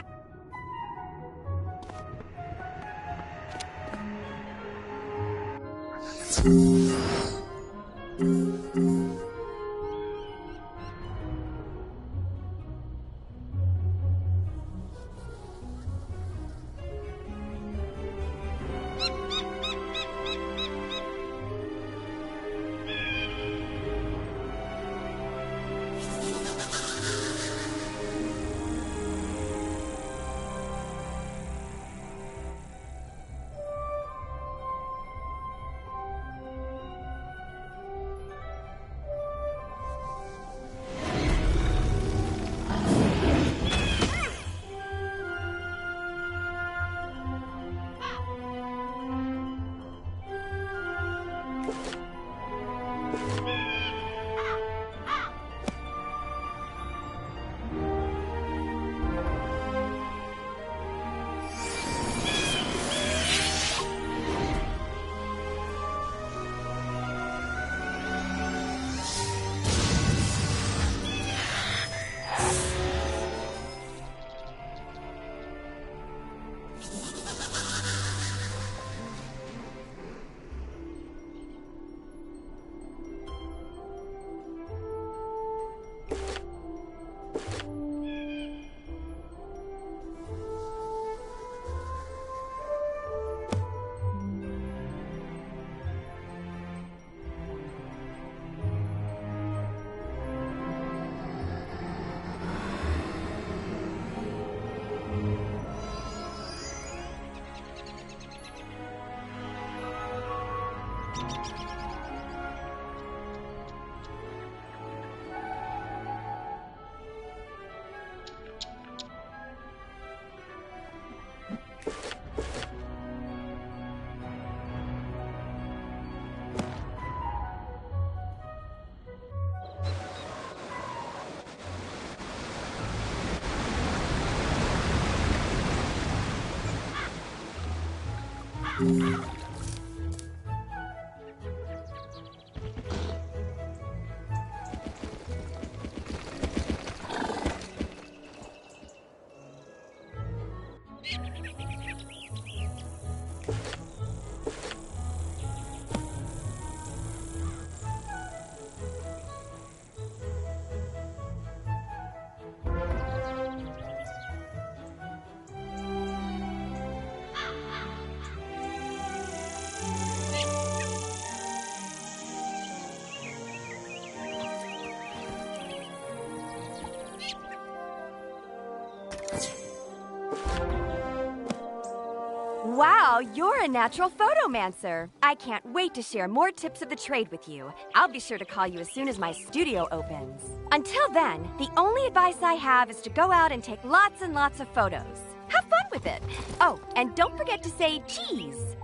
Wow, you're a natural photomancer. I can't wait to share more tips of the trade with you. I'll be sure to call you as soon as my studio opens. Until then, the only advice I have is to go out and take lots and lots of photos. Have fun with it. Oh, and don't forget to say cheese.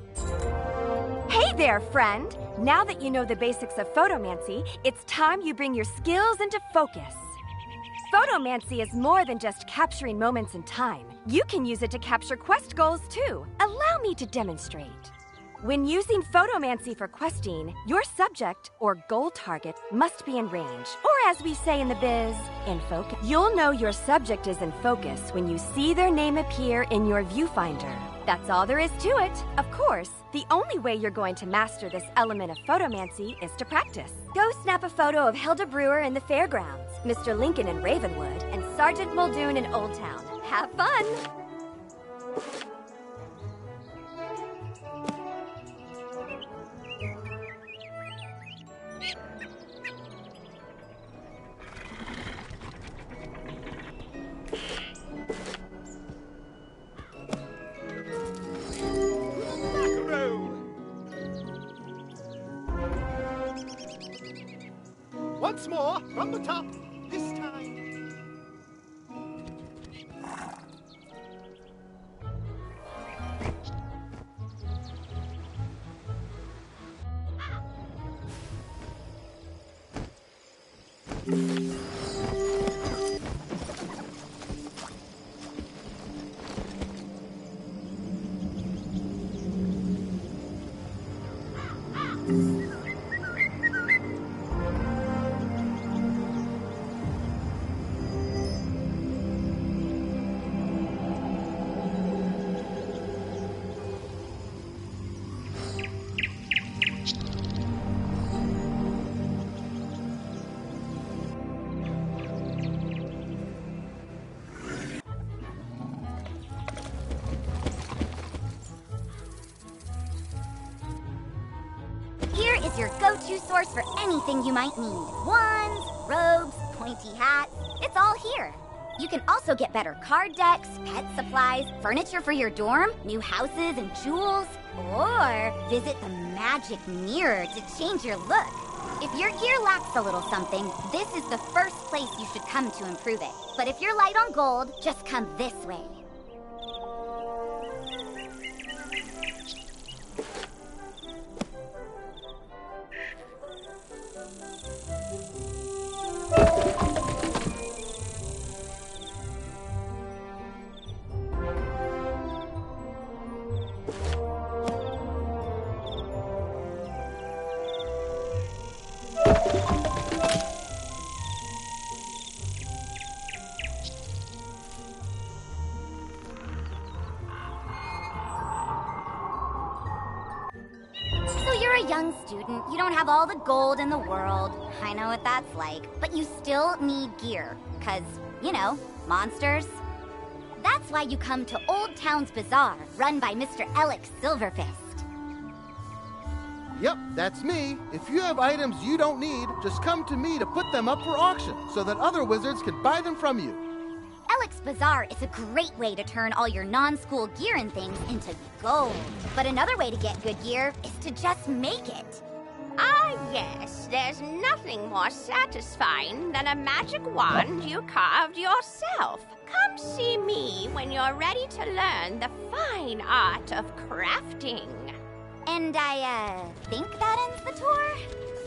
Hey there, friend. Now that you know the basics of photomancy, it's time you bring your skills into focus. Photomancy is more than just capturing moments in time. You can use it to capture quest goals, too. Allow me to demonstrate. When using photomancy for questing, your subject, or goal target, must be in range. Or as we say in the biz, in focus. You'll know your subject is in focus when you see their name appear in your viewfinder. That's all there is to it. Of course, the only way you're going to master this element of photomancy is to practice. Go snap a photo of Hilda Brewer in the fairgrounds, Mr. Lincoln in Ravenwood, and Sergeant Muldoon in Old Town. Have fun! Once more, from the top, this time. Here is your go-to source for anything you might need. Wands, robes, pointy hats, it's all here. You can also get better card decks, pet supplies, furniture for your dorm, new houses and jewels, or visit the magic mirror to change your look. If your gear lacks a little something, this is the first place you should come to improve it. But if you're light on gold, just come this way. A young student, you don't have all the gold in the world. I know what that's like. But you still need gear, 'cause, you know, monsters. That's why you come to Old Town's Bazaar, run by Mr. Alex Silverfist. Yep, that's me. If you have items you don't need, just come to me to put them up for auction so that other wizards can buy them from you. Alex Bazaar is a great way to turn all your non-school gear and things into gold. But another way to get good gear is to just make it. Ah, yes. There's nothing more satisfying than a magic wand you carved yourself. Come see me when you're ready to learn the fine art of crafting. And I think that ends the tour?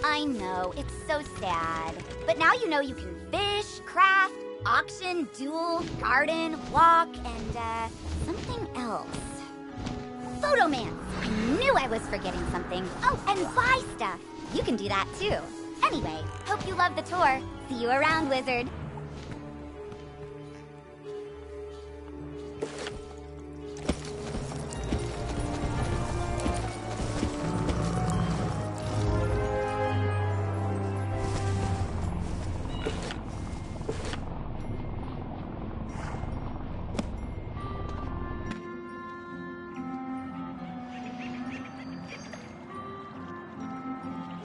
I know, it's so sad. But now you know you can fish, craft, auction, duel, garden, walk, and, something else. Photomance! I knew I was forgetting something. Oh, and buy stuff! You can do that, too. Anyway, hope you love the tour. See you around, Wizard.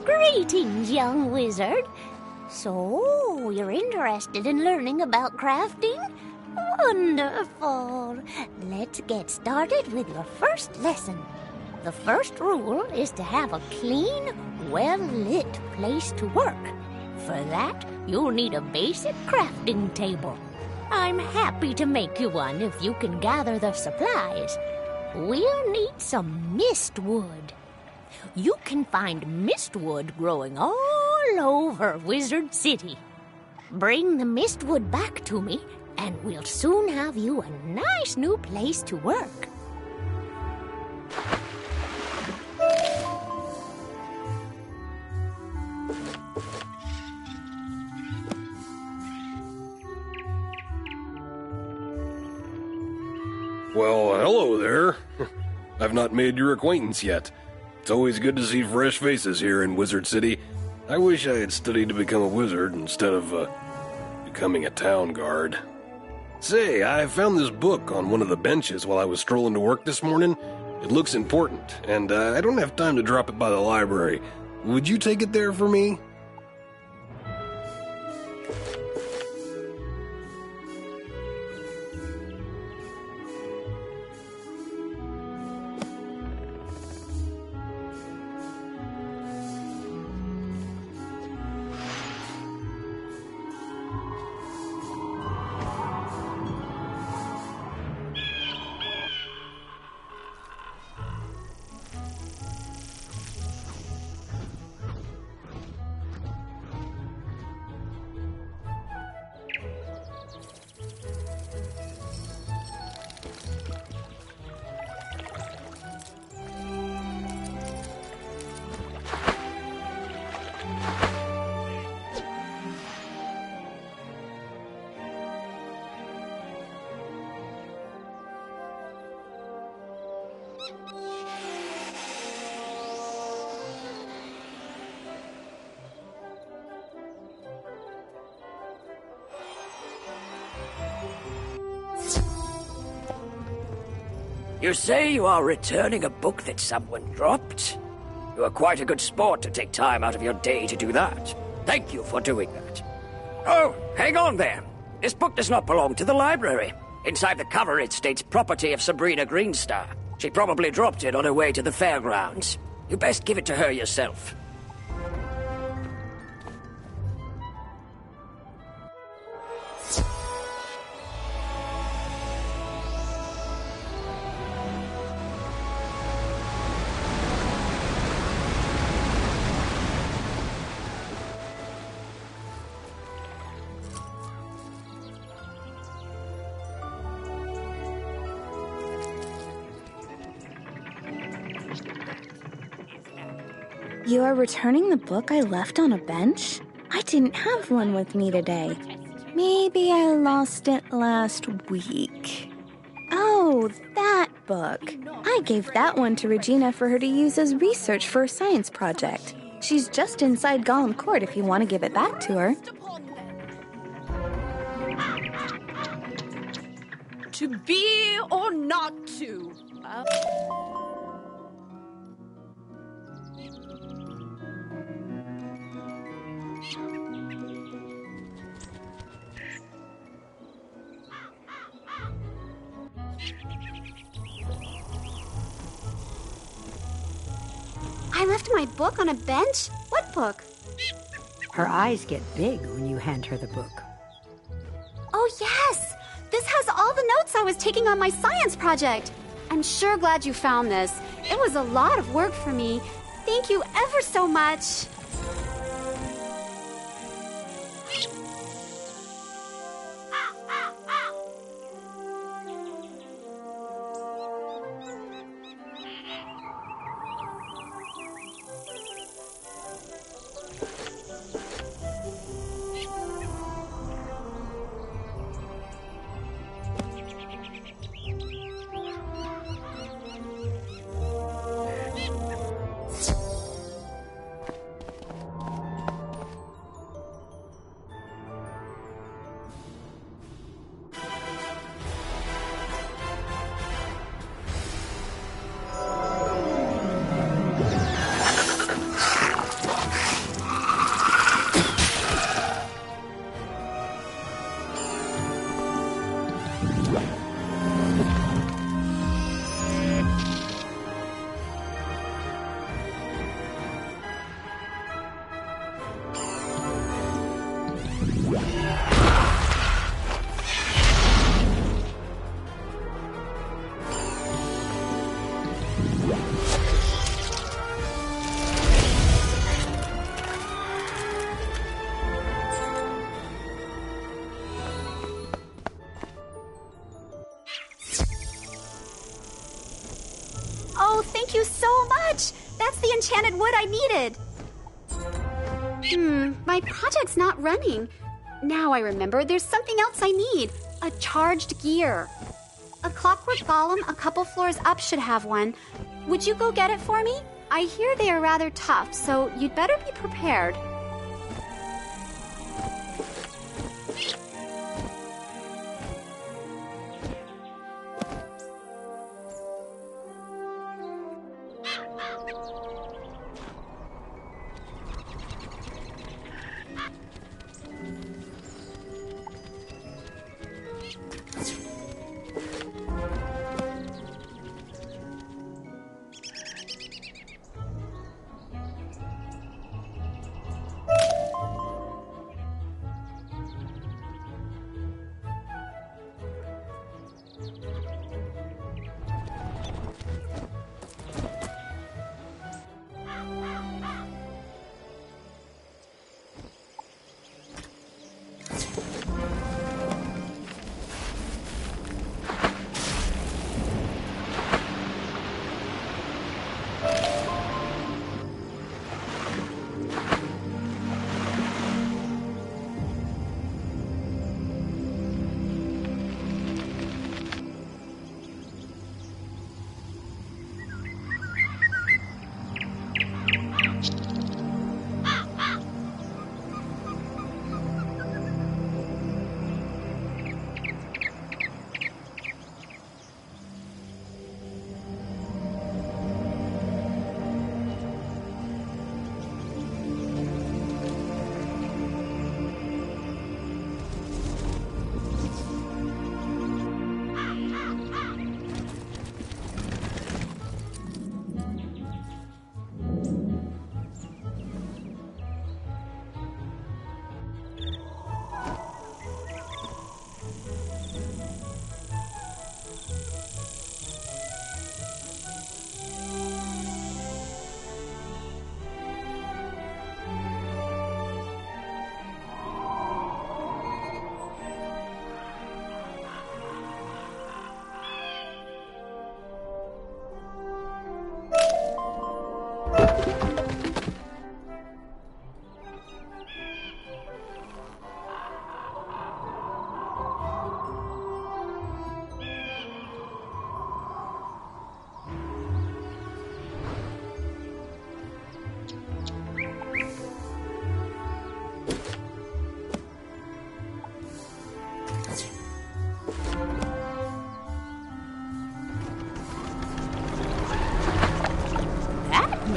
Greetings, young wizard. So, you're interested in learning about crafting? Wonderful. Let's get started with your first lesson. The first rule is to have a clean, well-lit place to work. For that, you'll need a basic crafting table. I'm happy to make you one if you can gather the supplies. We'll need some mistwood. You can find mistwood growing all over Wizard City. Bring the mistwood back to me, and we'll soon have you a nice new place to work. Well, hello there. I've not made your acquaintance yet. It's always good to see fresh faces here in Wizard City. I wish I had studied to become a wizard instead of, becoming a town guard. Say, I found this book on one of the benches while I was strolling to work this morning. It looks important, and I don't have time to drop it by the library. Would you take it there for me? You say you are returning a book that someone dropped? You are quite a good sport to take time out of your day to do that. Thank you for doing that. Oh, hang on there. This book does not belong to the library. Inside the cover it states property of Sabrina Greenstar. She probably dropped it on her way to the fairgrounds. You best give it to her yourself. You are returning the book I left on a bench? I didn't have one with me today. Maybe I lost it last week. Oh, that book. I gave that one to Regina for her to use as research for a science project. She's just inside Gollum Court if you want to give it back to her. To be or not to? I left my book on a bench? What book? Her eyes get big when you hand her the book. Oh, yes! This has all the notes I was taking on my science project. I'm sure glad you found this. It was a lot of work for me. Thank you ever so much. Oh, thank you so much! That's the enchanted wood I needed! My project's not running. Now I remember there's something else I need. A charged gear. A clockwork golem a couple floors up should have one. Would you go get it for me? I hear they are rather tough, so you'd better be prepared.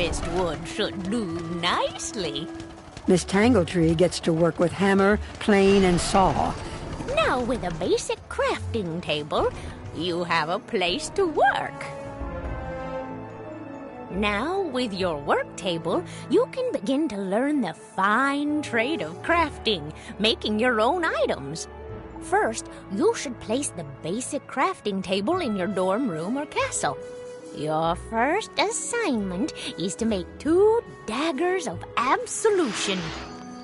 finest wood should do nicely. Miss Tangletree gets to work with hammer, plane, and saw. Now, with a basic crafting table, you have a place to work. Now, with your work table, you can begin to learn the fine trade of crafting, making your own items. First, you should place the basic crafting table in your dorm room or castle. Your first assignment is to make 2 daggers of absolution.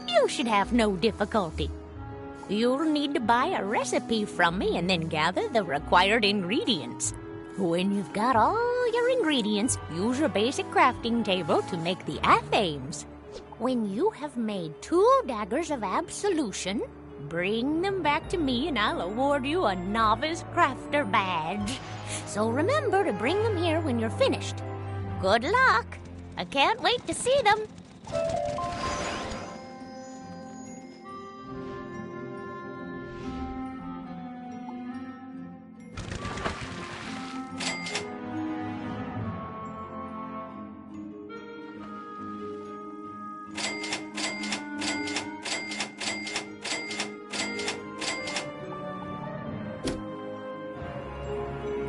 You should have no difficulty. You'll need to buy a recipe from me and then gather the required ingredients. When you've got all your ingredients, use your basic crafting table to make the athames. When you have made 2 daggers of absolution, bring them back to me and I'll award you a novice crafter badge. So remember to bring them here when you're finished. Good luck. I can't wait to see them.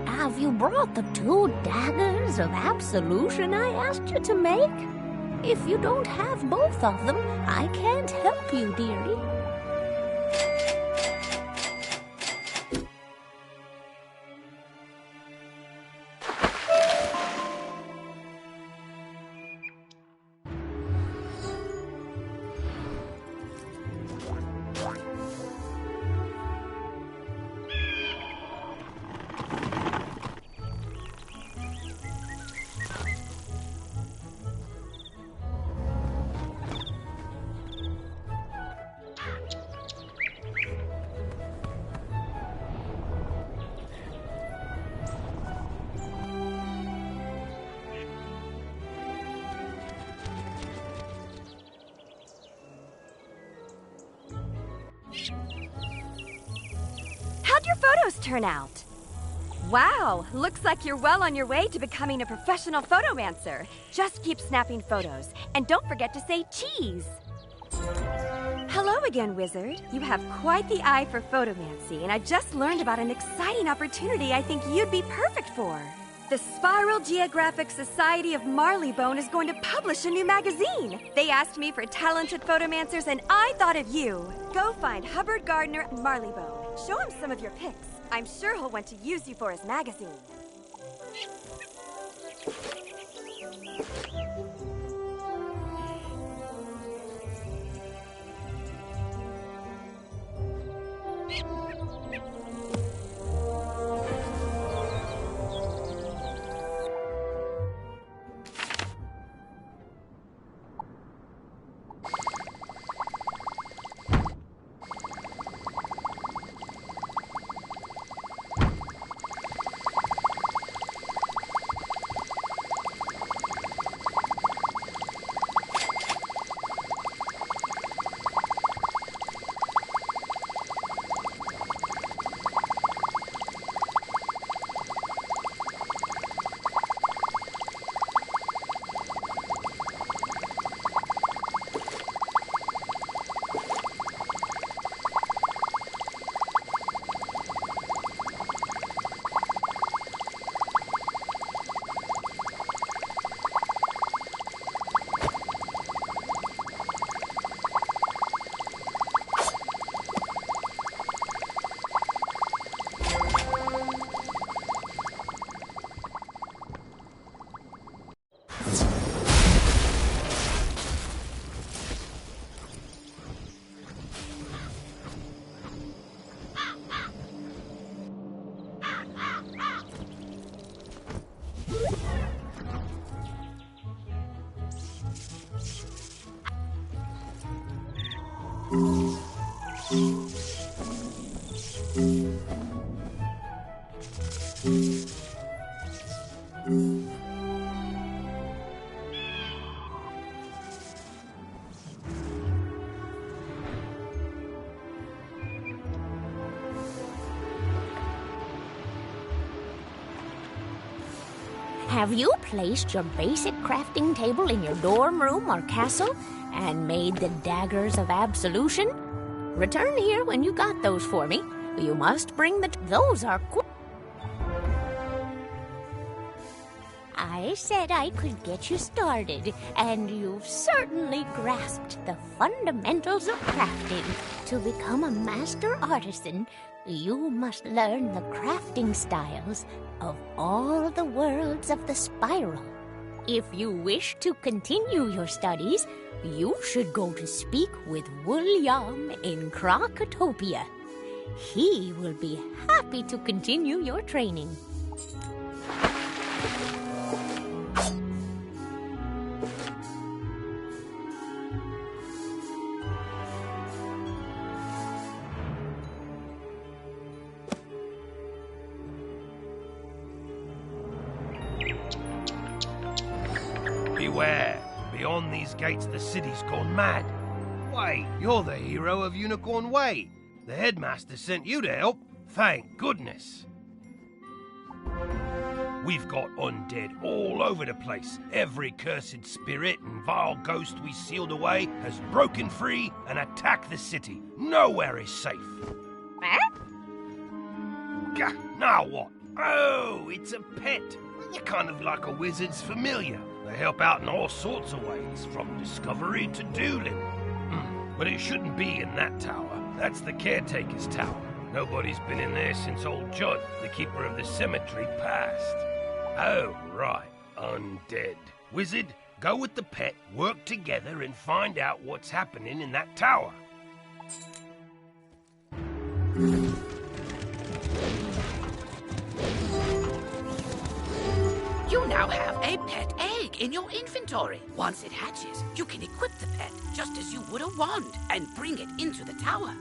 Have you brought the 2 daggers of absolution I asked you to make? If you don't have both of them, I can't help you, dearie. How'd your photos turn out? Wow, looks like you're well on your way to becoming a professional photomancer. Just keep snapping photos, and don't forget to say cheese. Hello again, Wizard. You have quite the eye for photomancy, and I just learned about an exciting opportunity I think you'd be perfect for. The Spiral Geographic Society of Marleybone is going to publish a new magazine. They asked me for talented photomancers, and I thought of you. Go find Hubbard Gardner at Marleybone. Show him some of your pics. I'm sure he'll want to use you for his magazine. Have you placed your basic crafting table in your dorm room or castle and made the daggers of absolution? Return here when you got those for me. You must bring those are I said I could get you started, and you've certainly grasped the fundamentals of crafting. To become a master artisan, you must learn the crafting styles of all the worlds of the spiral. If you wish to continue your studies, you should go to speak with William in Krokotopia. He will be happy to continue your training. Beware! Beyond these gates, the city's gone mad. Wait, you're the hero of Unicorn Way. The headmaster sent you to help. Thank goodness. We've got undead all over the place. Every cursed spirit and vile ghost we sealed away has broken free and attacked the city. Nowhere is safe. Gah, now what? Oh, it's a pet. You're kind of like a wizard's familiar. They help out in all sorts of ways, from discovery to dueling. But it shouldn't be in that tower. That's the caretaker's tower. Nobody's been in there since old Judd, the keeper of the cemetery, passed. Oh, right. Undead. Wizard, go with the pet, work together, and find out what's happening in that tower. You now have a pet egg in your inventory. Once it hatches, you can equip the pet just as you would a wand and bring it into the tower.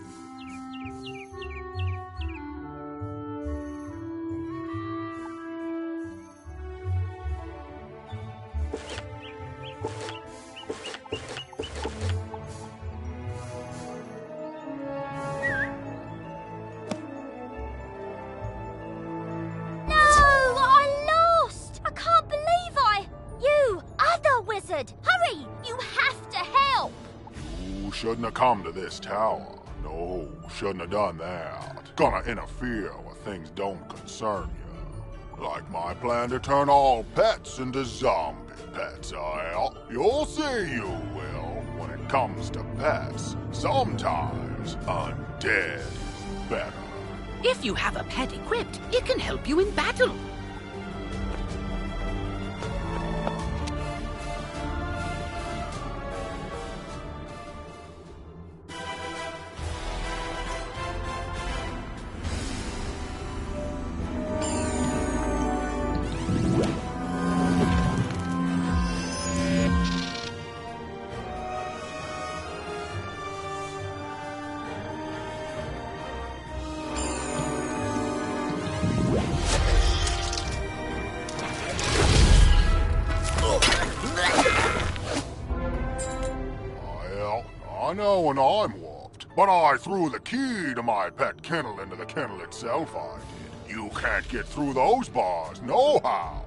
Hurry! You have to help! You shouldn't have come to this tower. No, shouldn't have done that. Gonna interfere with things don't concern you. Like my plan to turn all pets into zombie pets, you'll see you will. When it comes to pets, sometimes undead is better. If you have a pet equipped, it can help you in battle. I know when I'm whooped, but I threw the key to my pet kennel into the kennel itself, I did. You can't get through those bars, nohow.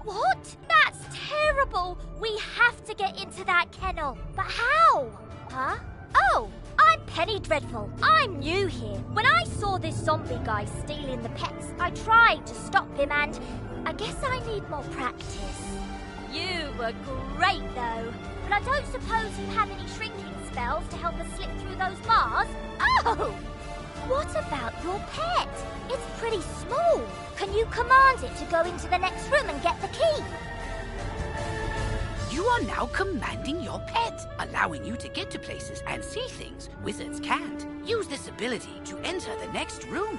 What? That's terrible! We have to get into that kennel. But how? Huh? Oh, I'm Penny Dreadful. I'm new here. When I saw this zombie guy stealing the pets, I tried to stop him and I guess I need more practice. You were great though. But I don't suppose you have any shrinking spells to help us slip through those bars? Oh! What about your pet? It's pretty small. Can you command it to go into the next room and get the key? You are now commanding your pet, allowing you to get to places and see things wizards can't. Use this ability to enter the next room.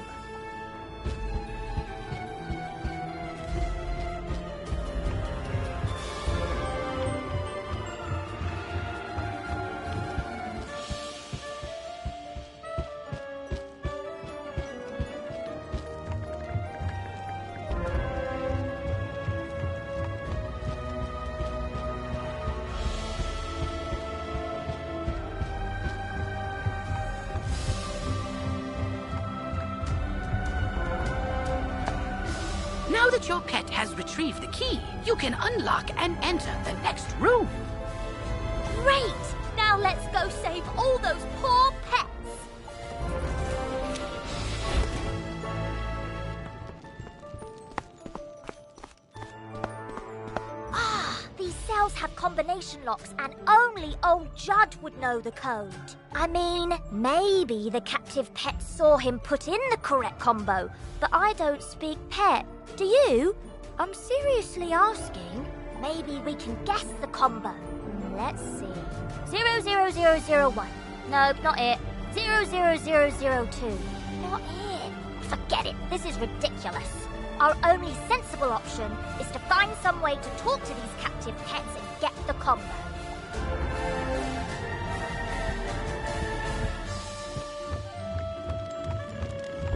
Now that your pet has retrieved the key, you can unlock and enter the next room. Great! Now let's go save all those poor pets! These cells have combination locks, and only old Judd would know the code. I mean, maybe the captive pet saw him put in the correct combo, but I don't speak pet. Do you? I'm seriously asking. Maybe we can guess the combo. Let's see. 00001. Nope, not it. 00002. Not it. Forget it. This is ridiculous. Our only sensible option is to find some way to talk to these captive pets and get the combo.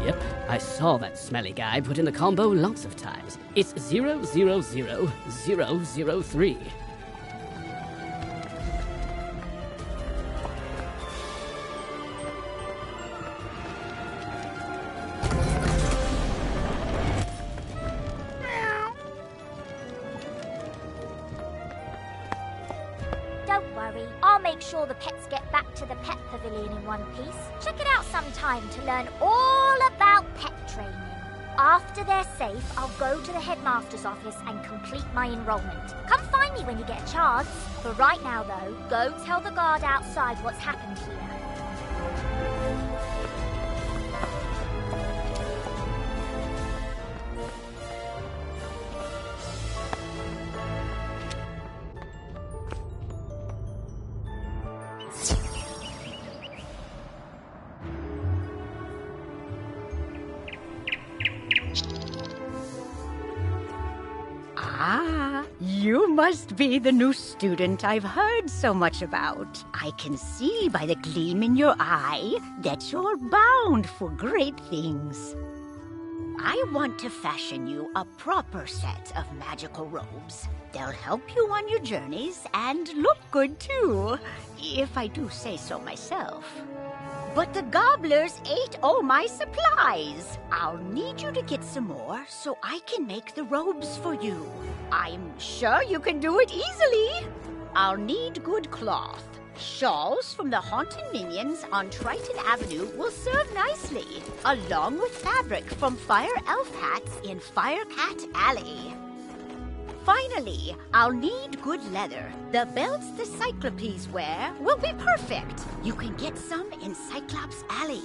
Yep, I saw that smelly guy put in the combo lots of times. It's 000003. Don't worry, I'll make sure the pets get back to the pet pavilion in one piece. Check it out sometime to learn all about pet training. After they're safe, I'll go to the headmaster's office and complete my enrollment. Come find me when you get a chance. For right now, though, go tell the guard outside what's happened here. Ah, you must be the new student I've heard so much about. I can see by the gleam in your eye that you're bound for great things. I want to fashion you a proper set of magical robes. They'll help you on your journeys and look good too, if I do say so myself. But the gobblers ate all my supplies. I'll need you to get some more so I can make the robes for you. I'm sure you can do it easily. I'll need good cloth. Shawls from the haunted minions on Triton Avenue will serve nicely, along with fabric from Fire Elf hats in Firecat Alley. Finally, I'll need good leather. The belts the Cyclopes wear will be perfect. You can get some in Cyclops Alley.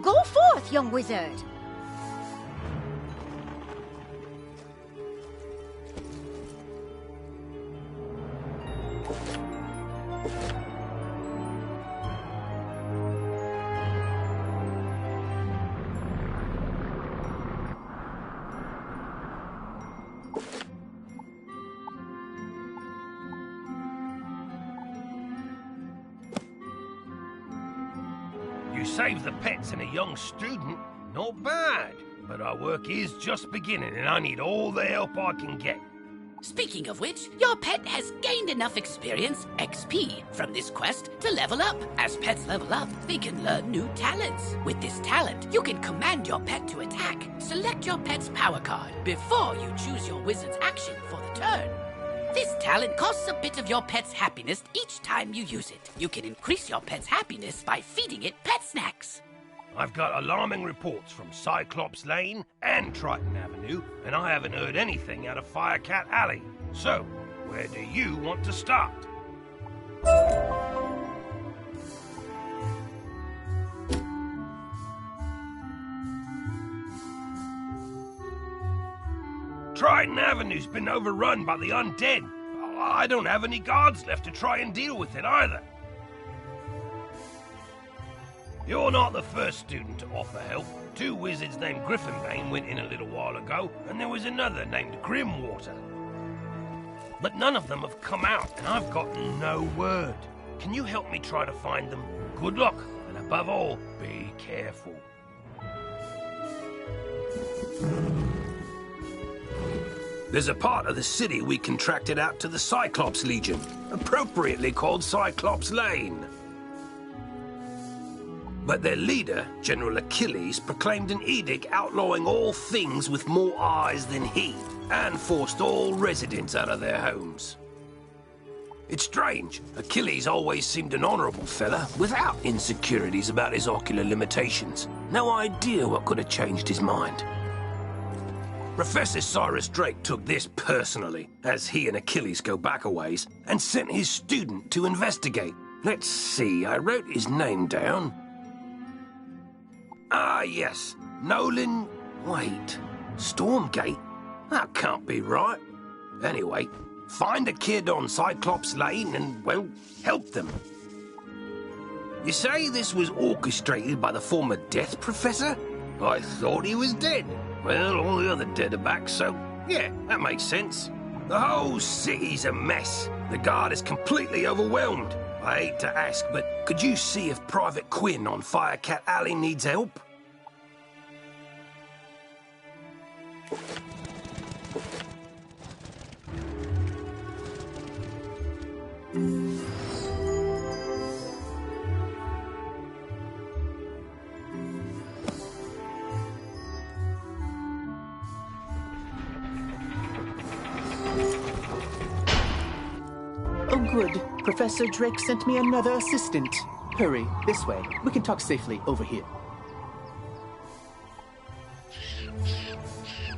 Go forth, young wizard. You saved the pets and a young student. Not bad. But our work is just beginning, and I need all the help I can get. Speaking of which, your pet has gained enough experience, XP, from this quest to level up. As pets level up, they can learn new talents. With this talent, you can command your pet to attack. Select your pet's power card before you choose your wizard's action for the turn. This talent costs a bit of your pet's happiness each time you use it. You can increase your pet's happiness by feeding it pet snacks. I've got alarming reports from Cyclops Lane and Triton Avenue, and I haven't heard anything out of Firecat Alley. So, where do you want to start? Triton Avenue's been overrun by the undead. I don't have any guards left to try and deal with it either. You're not the first student to offer help. 2 wizards named Griffinbane went in a little while ago, and there was another named Grimwater. But none of them have come out, and I've got no word. Can you help me try to find them? Good luck, and above all, be careful. There's a part of the city we contracted out to the Cyclops Legion, appropriately called Cyclops Lane. But their leader, General Achilles, proclaimed an edict outlawing all things with more eyes than he, and forced all residents out of their homes. It's strange. Achilles always seemed an honorable fella, without insecurities about his ocular limitations. No idea what could have changed his mind. Professor Cyrus Drake took this personally, as he and Achilles go back a ways, and sent his student to investigate. Let's see, I wrote his name down. Ah, yes. Nolan... Wait. Stormgate? That can't be right. Anyway, find a kid on Cyclops Lane and, well, help them. You say this was orchestrated by the former Death Professor? I thought he was dead. Well, all the other dead are back, so, yeah, that makes sense. The whole city's a mess. The guard is completely overwhelmed. I hate to ask, but could you see if Private Quinn on Firecat Alley needs help? Oh, good. Professor Drake sent me another assistant. Hurry, this way. We can talk safely over here.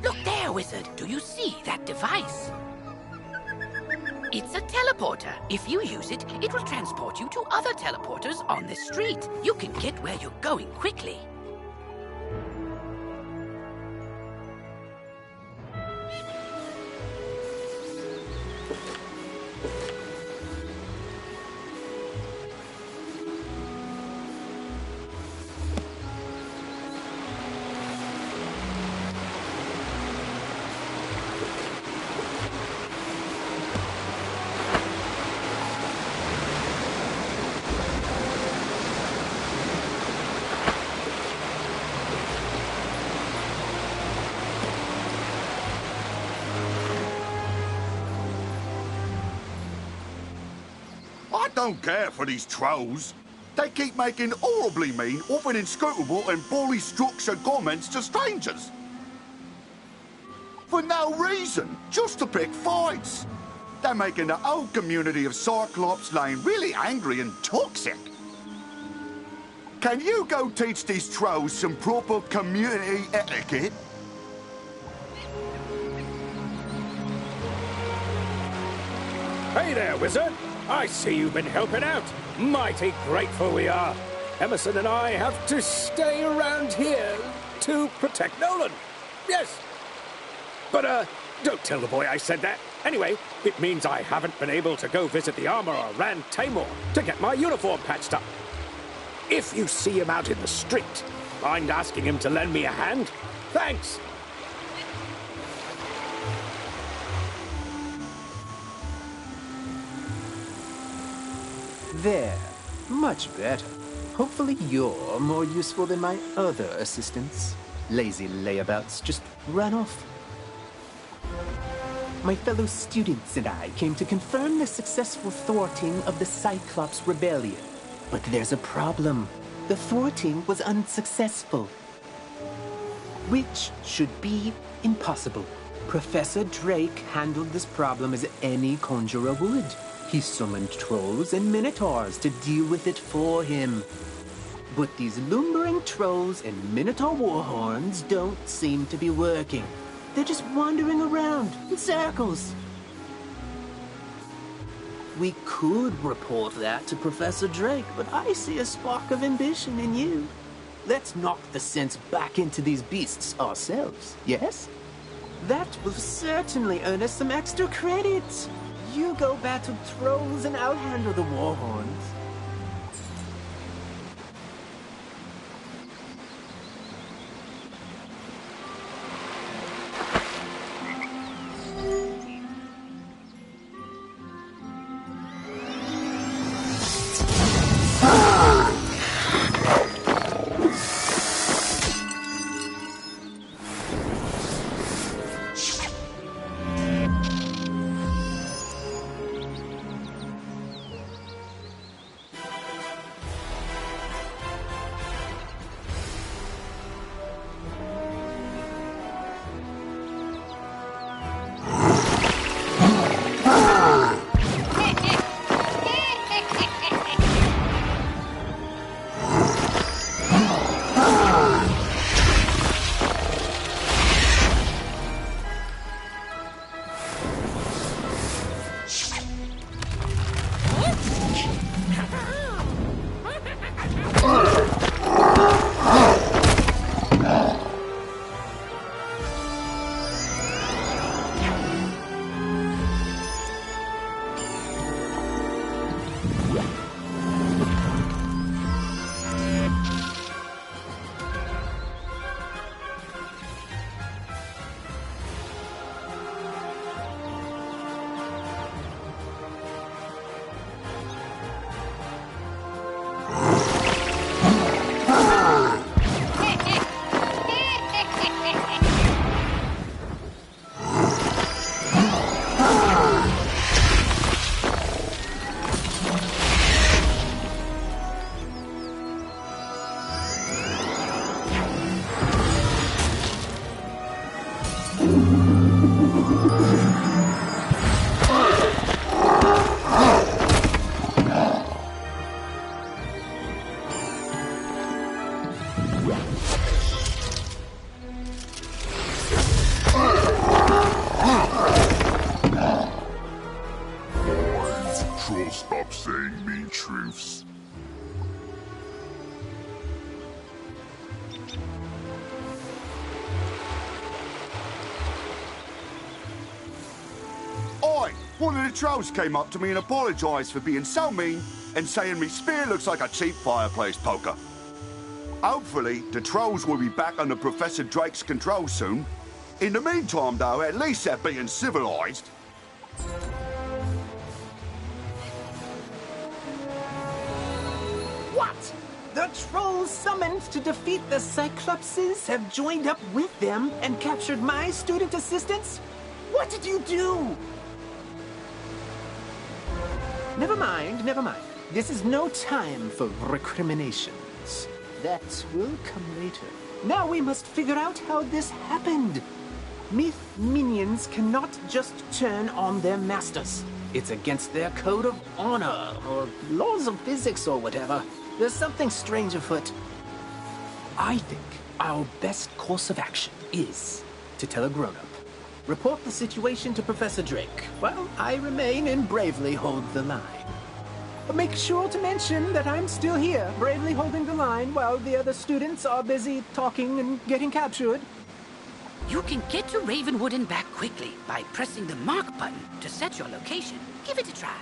Look there, Wizard. Do you see that device? It's a teleporter. If you use it, it will transport you to other teleporters on the street. You can get where you're going quickly. I don't care for these trolls. They keep making horribly mean, often inscrutable and poorly structured comments to strangers. For no reason, just to pick fights. They're making the whole community of Cyclops Lane really angry and toxic. Can you go teach these trolls some proper community etiquette? Hey there, Wizard. I see you've been helping out. Mighty grateful we are. Emerson and I have to stay around here to protect Nolan. Yes. But, don't tell the boy I said that. Anyway, it means I haven't been able to go visit the armorer, Rand Tamor, to get my uniform patched up. If you see him out in the street, mind asking him to lend me a hand? Thanks. There. Much better. Hopefully you're more useful than my other assistants. Lazy layabouts just run off. My fellow students and I came to confirm the successful thwarting of the Cyclops Rebellion. But there's a problem. The thwarting was unsuccessful. Which should be impossible. Professor Drake handled this problem as any conjurer would. He summoned trolls and minotaurs to deal with it for him. But these lumbering trolls and minotaur warhorns don't seem to be working. They're just wandering around in circles. We could report that to Professor Drake, but I see a spark of ambition in you. Let's knock the sense back into these beasts ourselves, yes? That will certainly earn us some extra credits. You go battle trolls and I'll handle the warhorns. Troll, stop saying mean truths. Oi! One of the trolls came up to me and apologised for being so mean and saying me spear looks like a cheap fireplace poker. Hopefully, the trolls will be back under Professor Drake's control soon. In the meantime, though, at least they're being civilised. What? The trolls summoned to defeat the Cyclopses have joined up with them and captured my student assistants? What did you do? Never mind, never mind. This is no time for recriminations. That will come later. Now we must figure out how this happened. Myth minions cannot just turn on their masters. It's against their code of honor, or laws of physics, or whatever. There's something strange afoot. I think our best course of action is to tell a grown-up. Report the situation to Professor Drake, while I remain and bravely hold the line. Make sure to mention that I'm still here, bravely holding the line, while the other students are busy talking and getting captured. You can get to Ravenwood and back quickly by pressing the mark button to set your location. Give it a try.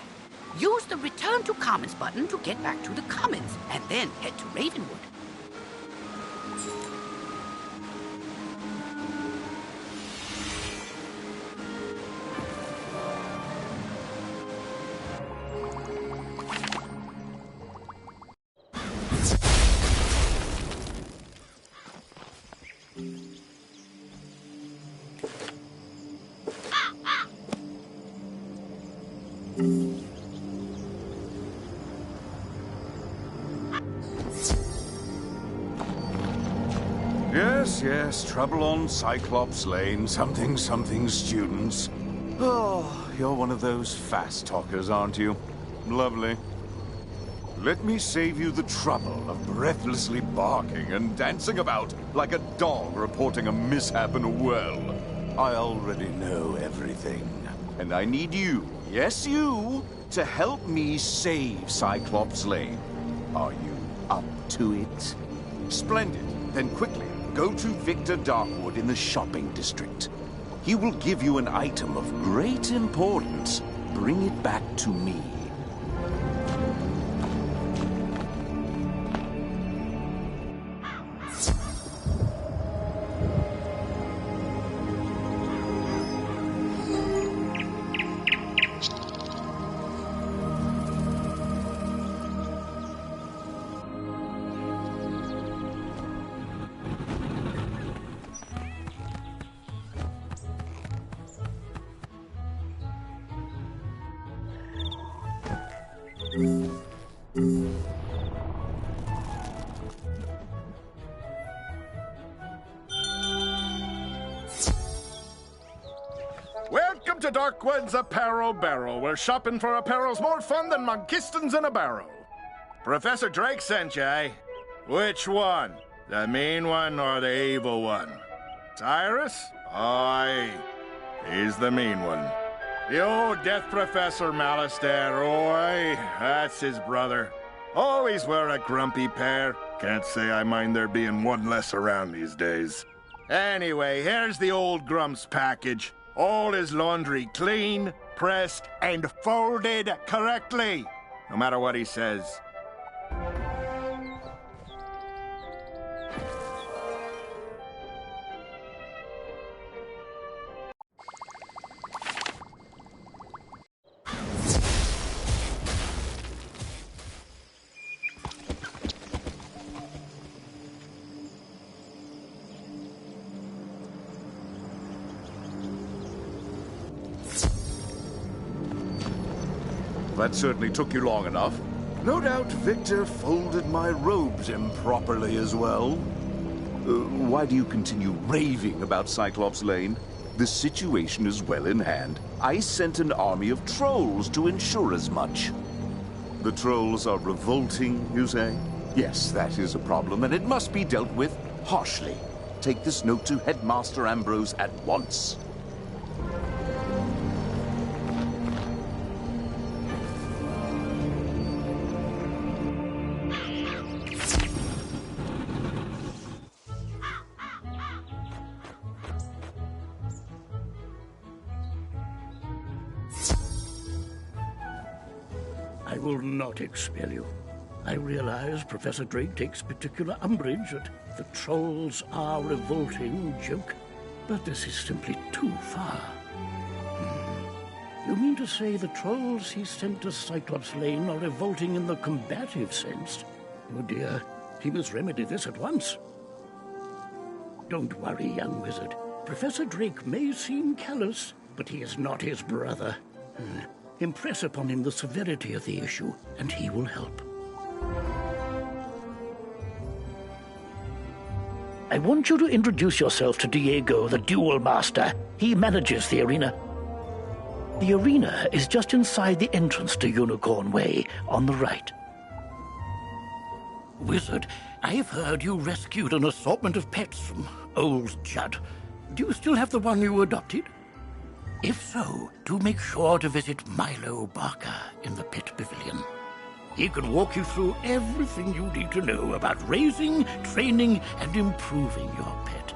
Use the Return to Commons button to get back to the Commons, and then head to Ravenwood. Yes, trouble on Cyclops Lane, something students. Oh, you're one of those fast talkers, aren't you? Lovely. Let me save you the trouble of breathlessly barking and dancing about like a dog reporting a mishap in a well. I already know everything, and I need you, yes you, to help me save Cyclops Lane. Are you up to it? Splendid. Then quickly, go to Victor Darkwood in the shopping district. He will give you an item of great importance. Bring it back to me. Welcome to Darkwood's Apparel Barrel, where shopping for apparel's more fun than monkistons in a barrel. Professor Drake sent you, eh? Which one? The mean one or the evil one? Cyrus? Aye, he's the mean one. The old Death Professor Malastair, oi, that's his brother. Always wear a grumpy pair. Can't say I mind there being one less around these days. Anyway, here's the old Grump's package. All his laundry clean, pressed, and folded correctly. No matter what he says. That certainly took you long enough. No doubt Victor folded my robes improperly as well. Why do you continue raving about Cyclops Lane? The situation is well in hand. I sent an army of trolls to ensure as much. The trolls are revolting, you say? Yes, that is a problem, and it must be dealt with harshly. Take this note to Headmaster Ambrose at once. I will not expel you. I realize Professor Drake takes particular umbrage at the trolls are revolting joke, but this is simply too far. You mean to say the trolls he sent to Cyclops Lane are revolting in the combative sense? Oh dear, he must remedy this at once. Don't worry, young wizard. Professor Drake may seem callous, but he is not his brother. Impress upon him the severity of the issue, and he will help. I want you to introduce yourself to Diego, the Duel Master. He manages the arena. The arena is just inside the entrance to Unicorn Way, on the right. Wizard, I've heard you rescued an assortment of pets from old Judd. Do you still have the one you adopted? If so, do make sure to visit Milo Barker in the Pet Pavilion. He can walk you through everything you need to know about raising, training, and improving your pet.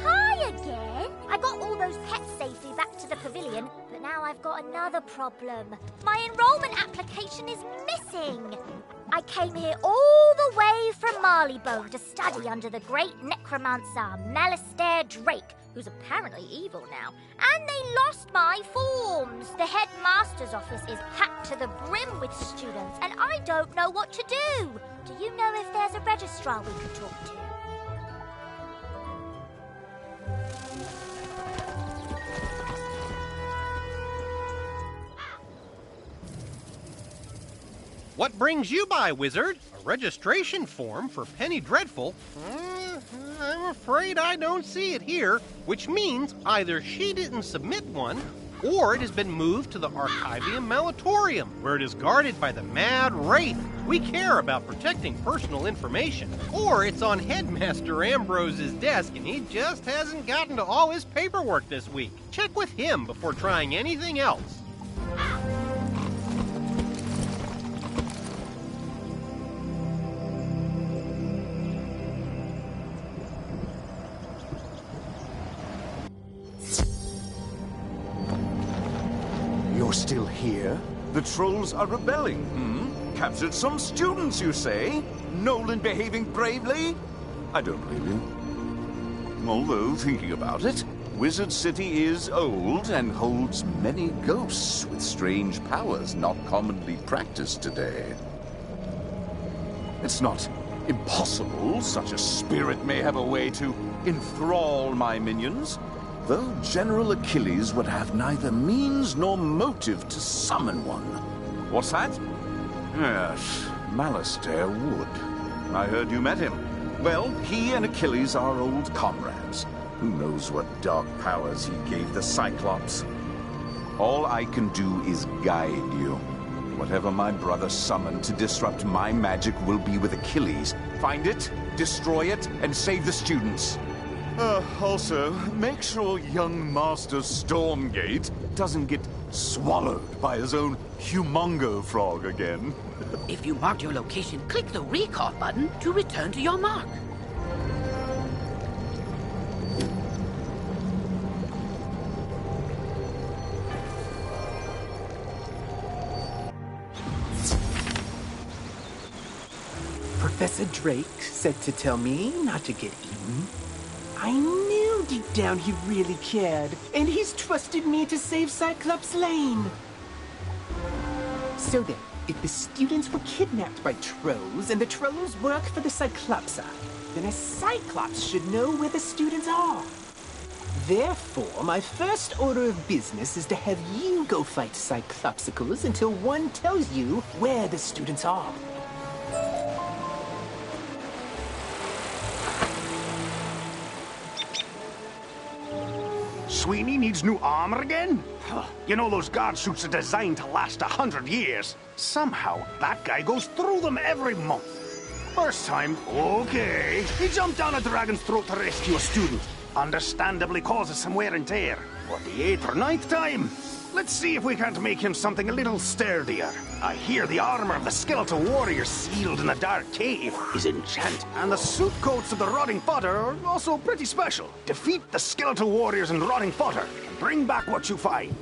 Hi again! I got all those pets safely back to the pavilion, but now I've got another problem. My enrollment application is missing. I came here all the way from Marleybow to study under the great necromancer Malistaire Drake, who's apparently evil now. And they lost my forms. The headmaster's office is packed to the brim with students, and I don't know what to do. Do you know if there's a registrar we could talk to? What brings you by, Wizard? A registration form for Penny Dreadful? I'm afraid I don't see it here, which means either she didn't submit one, or it has been moved to the Archivium Malatorium, where it is guarded by the Mad Wraith. We care about protecting personal information. Or it's on Headmaster Ambrose's desk, and he just hasn't gotten to all his paperwork this week. Check with him before trying anything else. You're still here? The trolls are rebelling, Captured some students, you say? Nolan behaving bravely? I don't believe you. Although, thinking about it, Wizard City is old and holds many ghosts with strange powers not commonly practiced today. It's not impossible such a spirit may have a way to enthrall my minions, though General Achilles would have neither means nor motive to summon one. What's that? Yes, Malistaire Wood. I heard you met him. Well, he and Achilles are old comrades. Who knows what dark powers he gave the Cyclops? All I can do is guide you. Whatever my brother summoned to disrupt my magic will be with Achilles. Find it, destroy it, and save the students. Also, make sure young Master Stormgate doesn't get swallowed by his own humongo frog again. If you marked your location, click the recall button to return to your mark. Professor Drake said to tell me not to get eaten. I knew deep down he really cared, and he's trusted me to save Cyclops Lane. So then, if the students were kidnapped by trolls, and the trolls work for the Cyclopsa, then a Cyclops should know where the students are. Therefore, my first order of business is to have you go fight Cyclopsicles until one tells you where the students are. Sweeney needs new armor again? You know those guard suits are designed to last 100 years. Somehow, that guy goes through them every month. First time, okay. He jumped down a dragon's throat to rescue a student. Understandably causes some wear and tear. But the 8th or 9th time, let's see if we can't make him something a little sturdier. I hear the armor of the skeletal warrior sealed in a dark cave is enchanted. And the suit coats of the rotting fodder are also pretty special. Defeat the skeletal warriors and rotting fodder, and bring back what you find.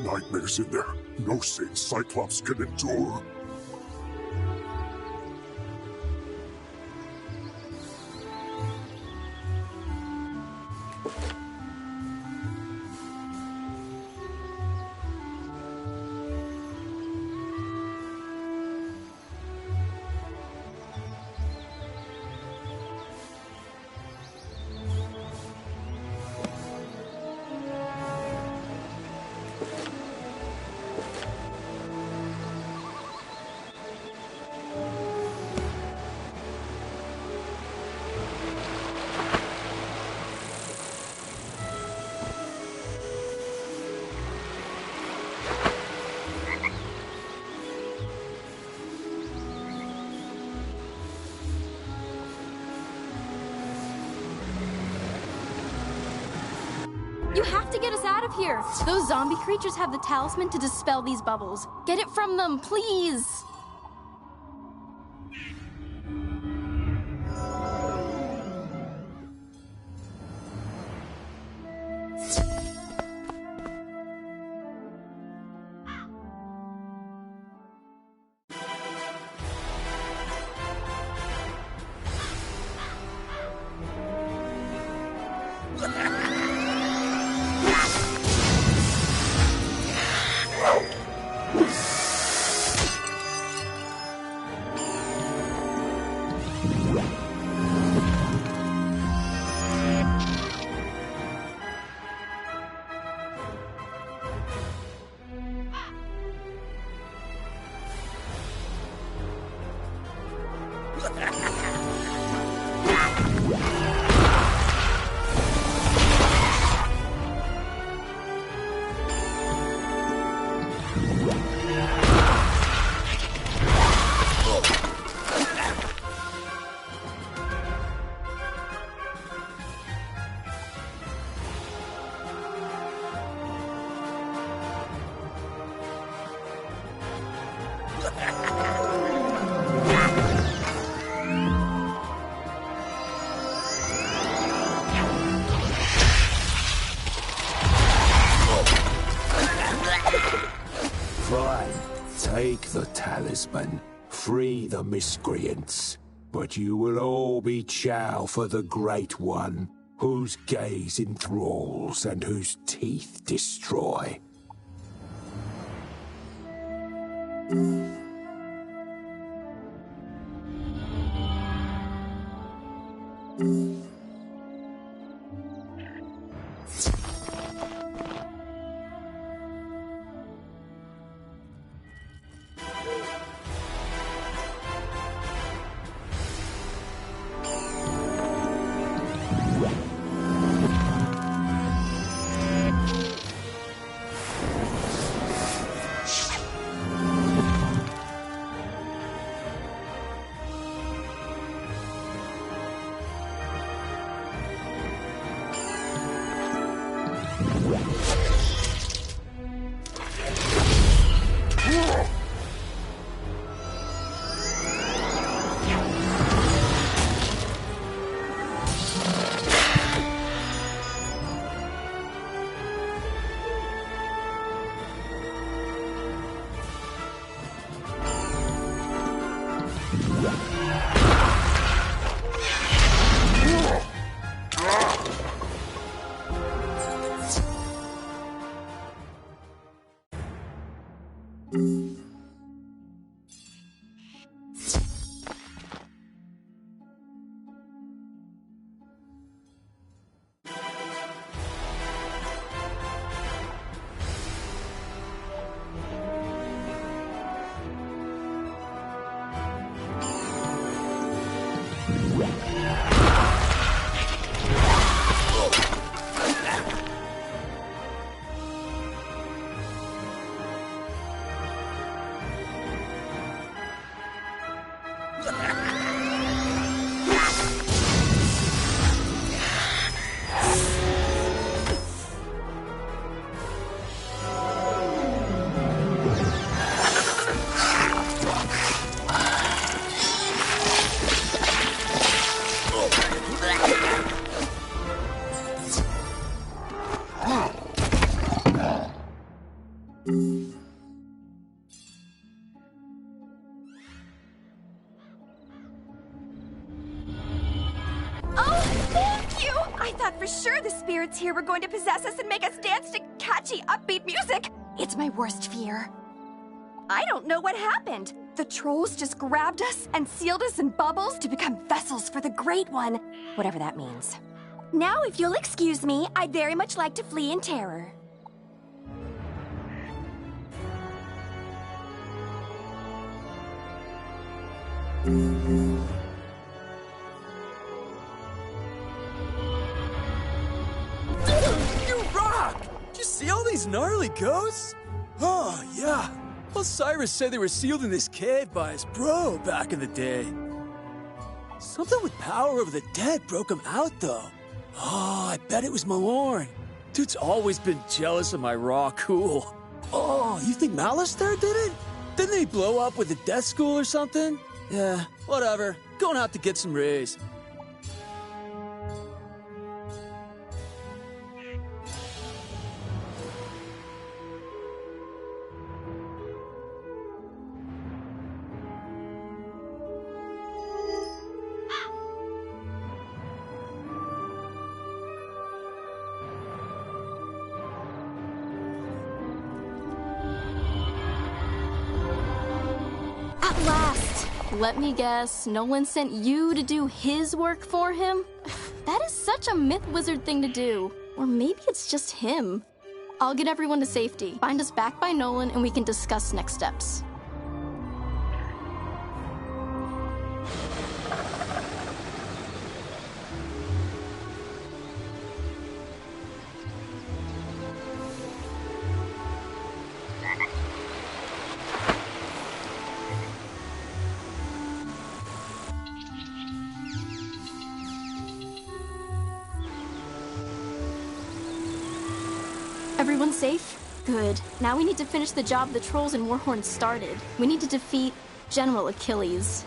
Nightmares in there. No sane Cyclops can endure. You have to get us out of here. Those zombie creatures have the talisman to dispel these bubbles. Get it from them, please. the talisman, free the miscreants, but you will all be chow for the Great One, whose gaze enthralls and whose teeth destroy. For sure the spirits here were going to possess us and make us dance to catchy, upbeat music. It's my worst fear. I don't know what happened. The trolls just grabbed us and sealed us in bubbles to become vessels for the Great One, whatever that means. Now, if you'll excuse me, I'd very much like to flee in terror. See all these gnarly ghosts? Oh, yeah. Osiris said they were sealed in this cave by his bro back in the day. Something with power over the dead broke him out, though. Oh, I bet it was Malorn. Dude's always been jealous of my raw cool. Oh, you think Malister did it? Didn't they blow up with the death school or something? Yeah, whatever. Going out to get some rays. Let me guess, Nolan sent you to do his work for him? That is such a myth wizard thing to do. Or maybe it's just him. I'll get everyone to safety. Find us back by Nolan and we can discuss next steps. Everyone safe? Good. Now we need to finish the job the trolls and Warhorn started. We need to defeat General Achilles.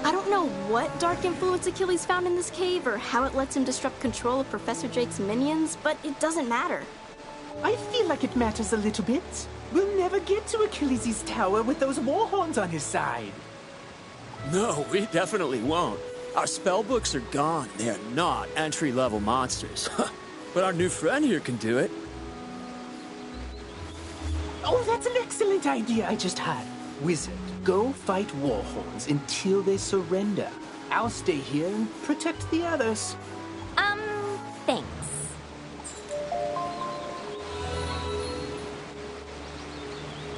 I don't know what dark influence Achilles found in this cave or how it lets him disrupt control of Professor Drake's minions, but it doesn't matter. I feel like it matters a little bit. We'll never get to Achilles' tower with those war horns on his side. No, we definitely won't. Our spell books are gone. They are not entry-level monsters. But our new friend here can do it. Oh, that's an excellent idea I just had. Wizard, go fight war horns until they surrender. I'll stay here and protect the others. Thanks.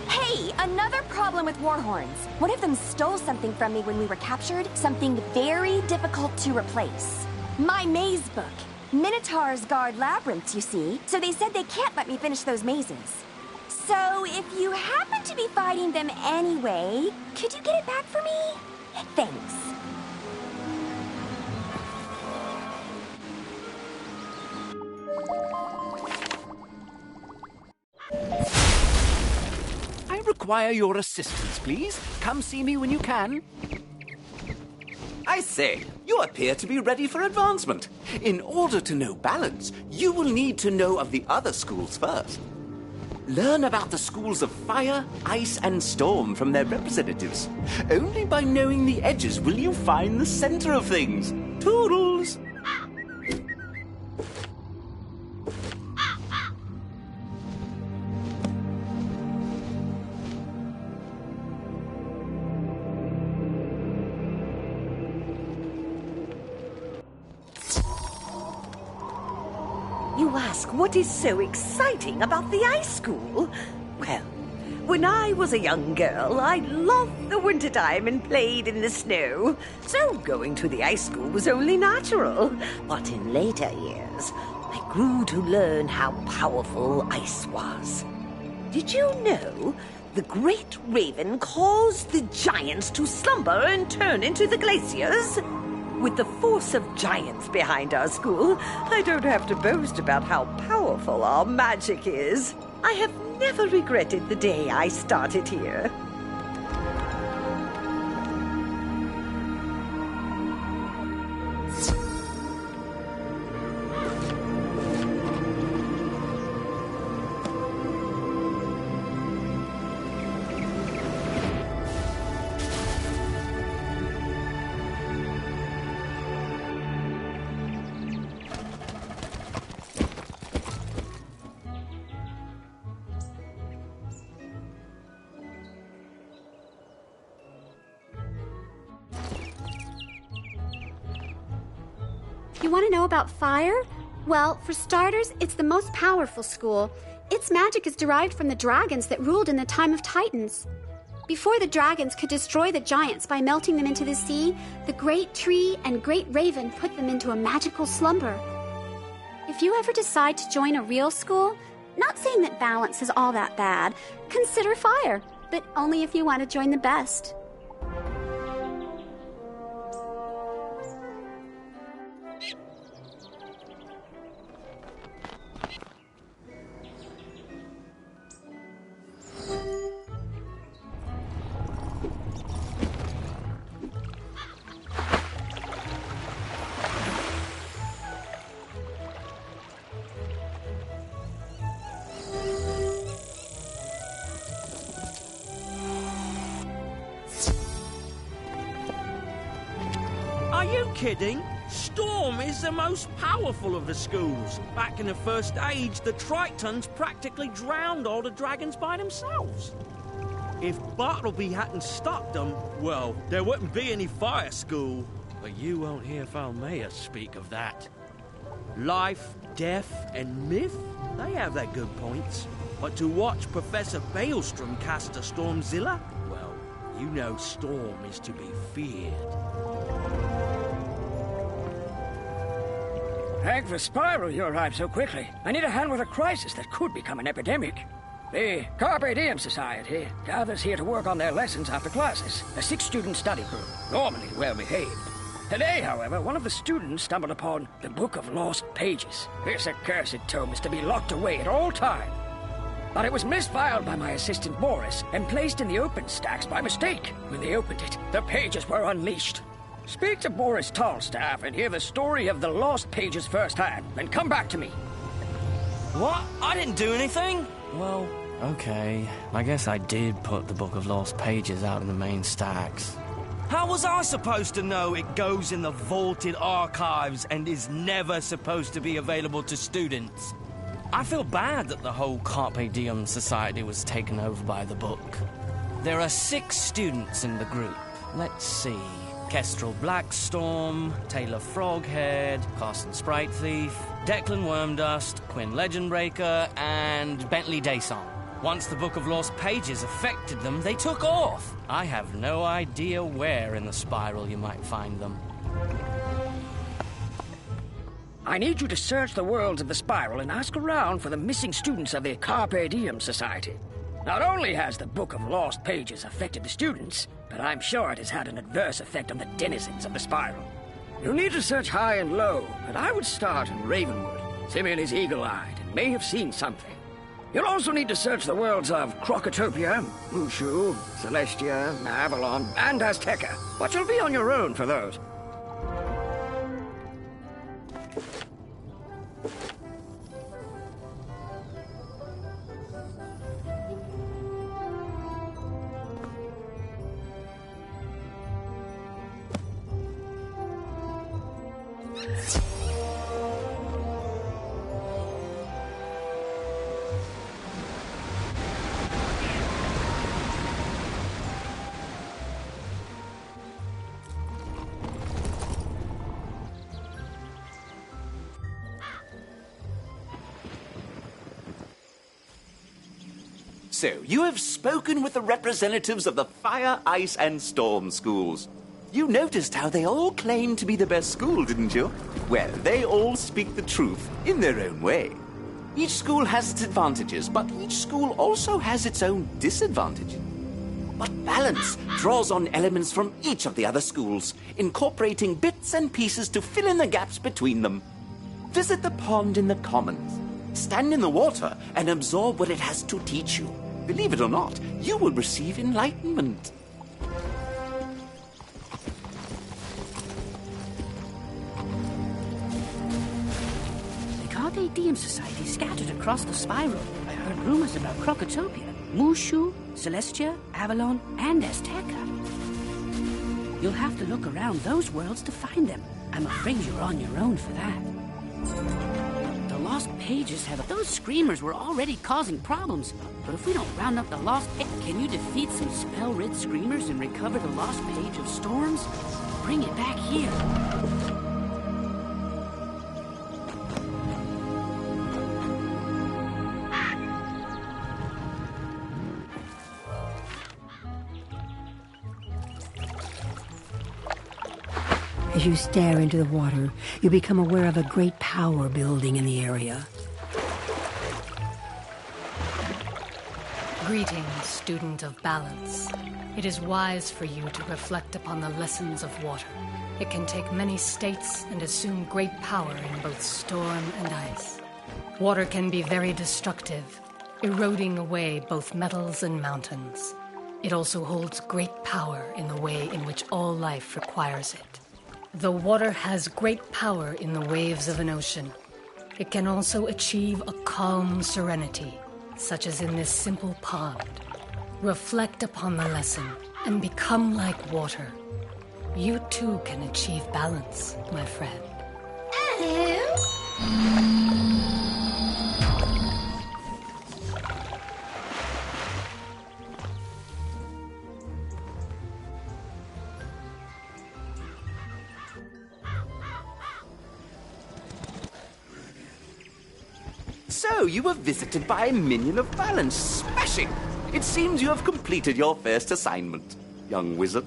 Hey, another problem with warhorns. One of them stole something from me when we were captured, something very difficult to replace. My maze book. Minotaurs guard labyrinths, you see, so they said they can't let me finish those mazes. So if you happen to be fighting them anyway, could you get it back for me? Thanks. I require your assistance, please. Come see me when you can. I say, you appear to be ready for advancement. In order to know balance, you will need to know of the other schools first. Learn about the schools of fire, ice, and storm from their representatives. Only by knowing the edges will you find the center of things. Toodles! You ask what is so exciting about the ice school? Well, when I was a young girl, I loved the wintertime and played in the snow. So going to the ice school was only natural. But in later years, I grew to learn how powerful ice was. Did you know the great raven caused the giants to slumber and turn into the glaciers? With the force of giants behind our school, I don't have to boast about how powerful our magic is. I have never regretted the day I started here. You want to know about fire? Well, for starters, it's the most powerful school. Its magic is derived from the dragons that ruled in the time of Titans. Before the dragons could destroy the giants by melting them into the sea, the great tree and great raven put them into a magical slumber. If you ever decide to join a real school, not saying that balance is all that bad, consider fire, but only if you want to join the best. Are you kidding? Storm is the most powerful of the schools. Back in the First Age, the Tritons practically drowned all the dragons by themselves. If Bartleby hadn't stopped them, well, there wouldn't be any fire school. But you won't hear Falmea speak of that. Life, death, and myth, they have their good points. But to watch Professor Baelstrom cast a Stormzilla, well, you know Storm is to be feared. Thank the Spiral you arrived so quickly. I need a hand with a crisis that could become an epidemic. The Carpe Diem Society gathers here to work on their lessons after classes. A 6-student study group, normally well-behaved. Today, however, one of the students stumbled upon the Book of Lost Pages. This accursed tome is to be locked away at all times. But it was misfiled by my assistant Boris and placed in the open stacks by mistake. When they opened it, the pages were unleashed. Speak to Boris Tallstaff and hear the story of the lost pages firsthand, then come back to me. What? I didn't do anything? Well, Okay, I guess I did put the Book of Lost Pages out in the main stacks. How was I supposed to know it goes in the vaulted archives and is never supposed to be available to students? I feel bad that the whole Carpe Diem Society was taken over by the book. There are 6 students in the group. Let's see. Kestrel Blackstorm, Taylor Froghead, Carson Sprite Thief, Declan Wormdust, Quinn Legendbreaker, and Bentley Daysong. Once the Book of Lost Pages affected them, they took off. I have no idea where in the spiral you might find them. I need you to search the worlds of the spiral and ask around for the missing students of the Carpe Diem Society. Not only has the Book of Lost Pages affected the students, but I'm sure it has had an adverse effect on the denizens of the spiral. You'll need to search high and low, but I would start in Ravenwood. Simeon is eagle-eyed and may have seen something. You'll also need to search the worlds of Crocotopia, Mushu, Celestia, Avalon, and Azteca, but you'll be on your own for those. So, you have spoken with the representatives of the Fire, Ice, and Storm schools. You noticed how they all claimed to be the best school, didn't you? Well, they all speak the truth in their own way. Each school has its advantages, but each school also has its own disadvantages. But balance draws on elements from each of the other schools, incorporating bits and pieces to fill in the gaps between them. Visit the pond in the commons. Stand in the water and absorb what it has to teach you. Believe it or not, you will receive enlightenment. The Carpe Diem Society scattered across the spiral. I heard rumors about Crocotopia, Mushu, Celestia, Avalon, and Azteca. You'll have to look around those worlds to find them. I'm afraid you're on your own for that. The Lost Pages have... Those screamers were already causing problems. But if we don't round up the Lost... Can you defeat some spell-rid screamers and recover the Lost Page of Storms? Bring it back here. As you stare into the water, you become aware of a great power building in the area. Greetings, student of balance. It is wise for you to reflect upon the lessons of water. It can take many states and assume great power in both storm and ice. Water can be very destructive, eroding away both metals and mountains. It also holds great power in the way in which all life requires it. The water has great power in the waves of an ocean. It can also achieve a calm serenity, such as in this simple pond. Reflect upon the lesson and become like water. You too can achieve balance, my friend. So, you were visited by a minion of balance. Smashing! It seems you have completed your first assignment, young wizard.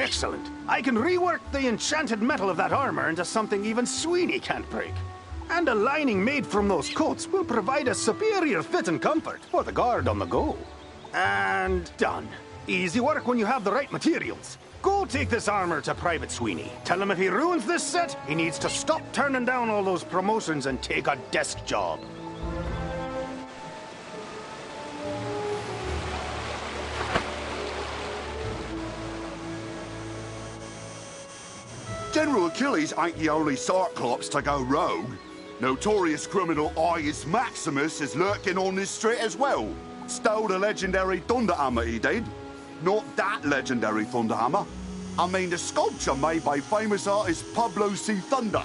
Excellent. I can rework the enchanted metal of that armor into something even Sweeney can't break. And a lining made from those coats will provide a superior fit and comfort for the guard on the go. And done. Easy work when you have the right materials. Go take this armor to Private Sweeney. Tell him if he ruins this set, he needs to stop turning down all those promotions and take a desk job. General Achilles ain't the only Cyclops to go rogue. Notorious criminal Ius Maximus is lurking on this street as well. Stole the legendary Thunderhammer, he did. Not that legendary Thunderhammer. I mean the sculpture made by famous artist Pablo C. Thunder.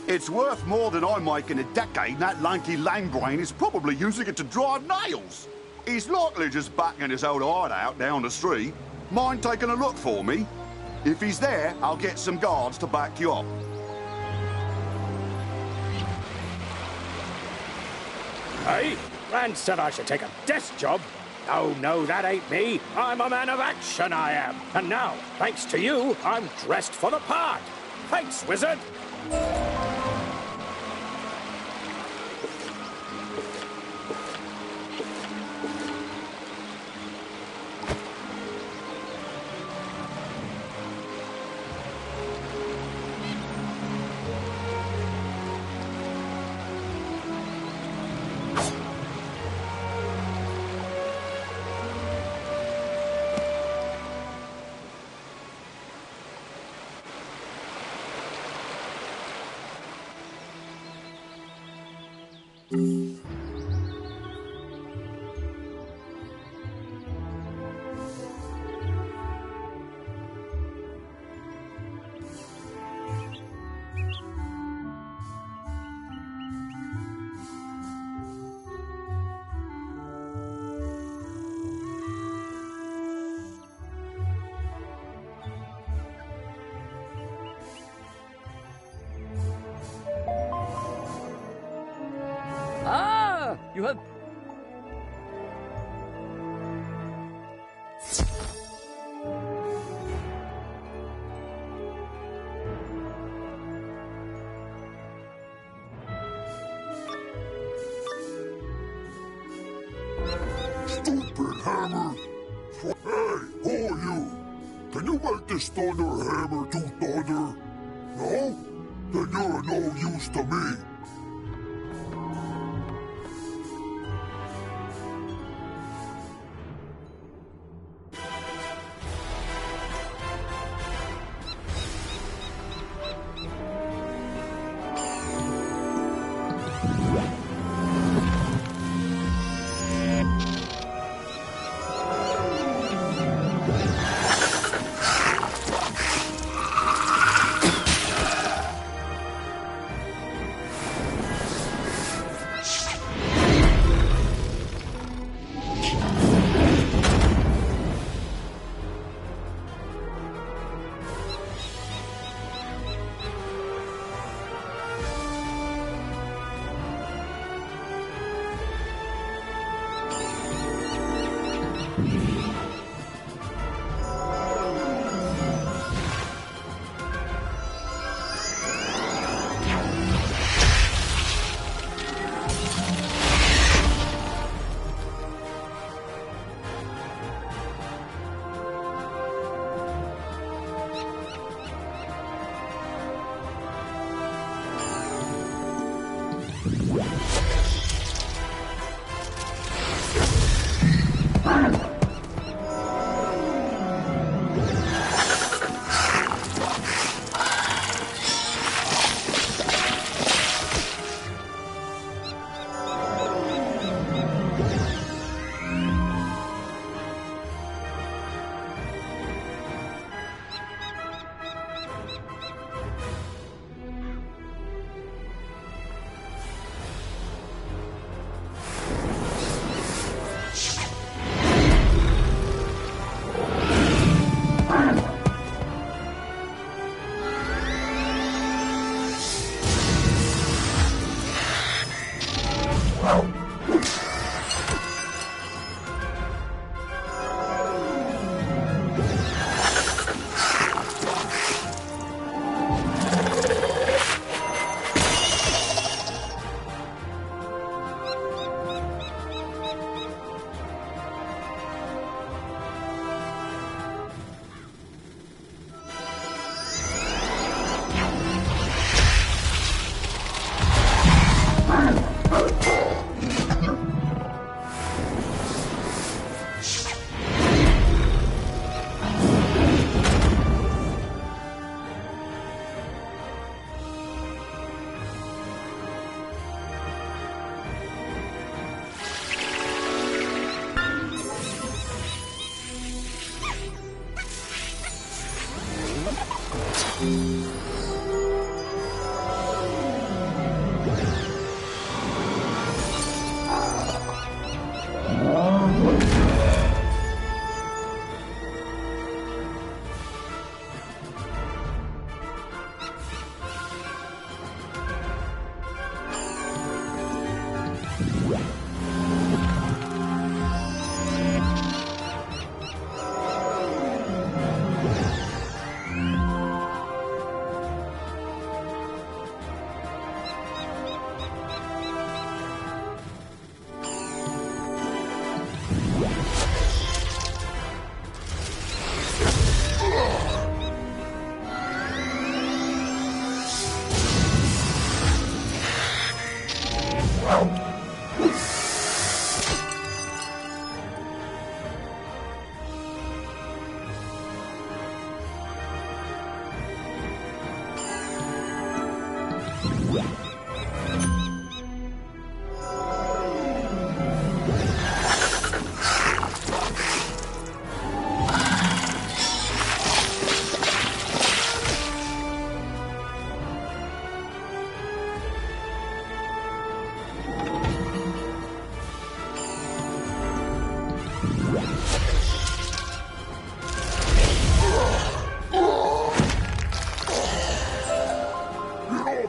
It's worth more than I make in a decade, and that lanky langbrain is probably using it to drive nails. He's likely just backing his old hideout down the street. Mind taking a look for me? If he's there, I'll get some guards to back you up. Hey, Rand said I should take a desk job. Oh, no, that ain't me. I'm a man of action, I am. And now, thanks to you, I'm dressed for the part. Thanks, Wizard. You have... Stupid hammer! Hey, who are you? Can you make this thunder hammer do thunder? No? Then you're no use to me.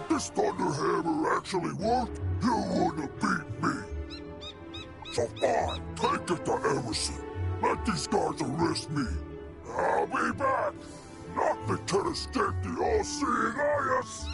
This Thunderhammer actually worked, you wouldn't beat me. So fine, take it to Emerson. Let these guys arrest me. I'll be back. Nothing can escape the all-seeing eyes.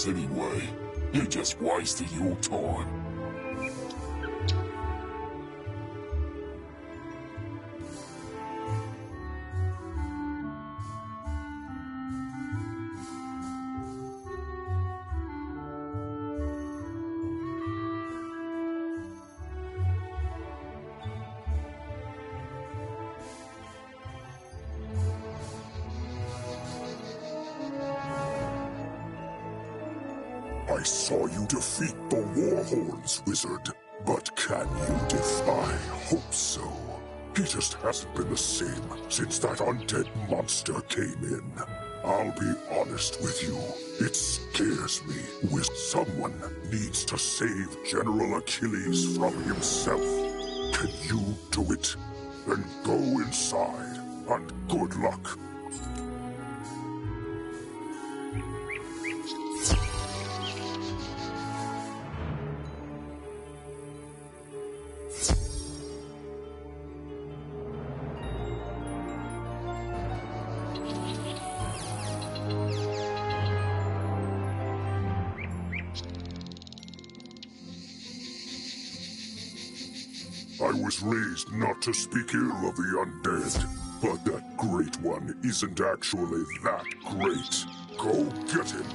Anyway, you're just wasting your time. I saw you defeat the Warhorns, Wizard. But can you defy Hope so? He just hasn't been the same since that undead monster came in. I'll be honest with you, it scares me. Someone needs to save General Achilles from himself. Can you do it? Then go inside, and good luck. I was raised not to speak ill of the undead, but that Great One isn't actually that great. Go get him.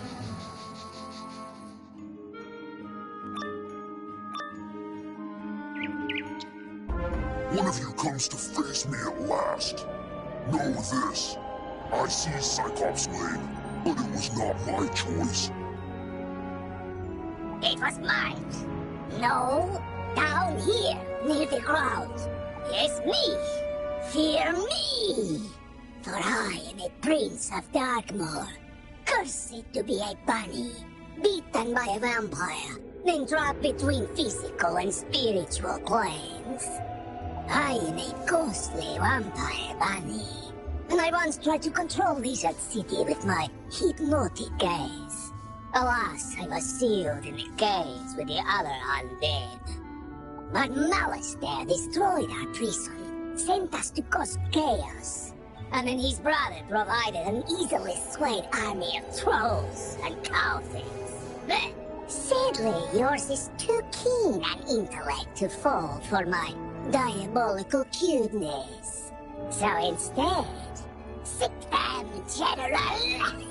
one of you comes to face me at last. Know this. I see Cyclops Lane, but it was not my choice. It was mine. No, down here, near the ground. Yes, me. Fear me. For I am a prince of Darkmoor, cursed to be a bunny, beaten by a vampire, then trapped between physical and spiritual planes. I am a ghostly vampire bunny, and I once tried to control Wizard City with my hypnotic gaze. Alas, I was sealed in a cage with the other undead. But Malice there destroyed our prison, sent us to cause chaos. And then his brother provided an easily swayed army of trolls and cow-things. But sadly, yours is too keen an intellect to fall for my diabolical cuteness. So instead, sit down, General!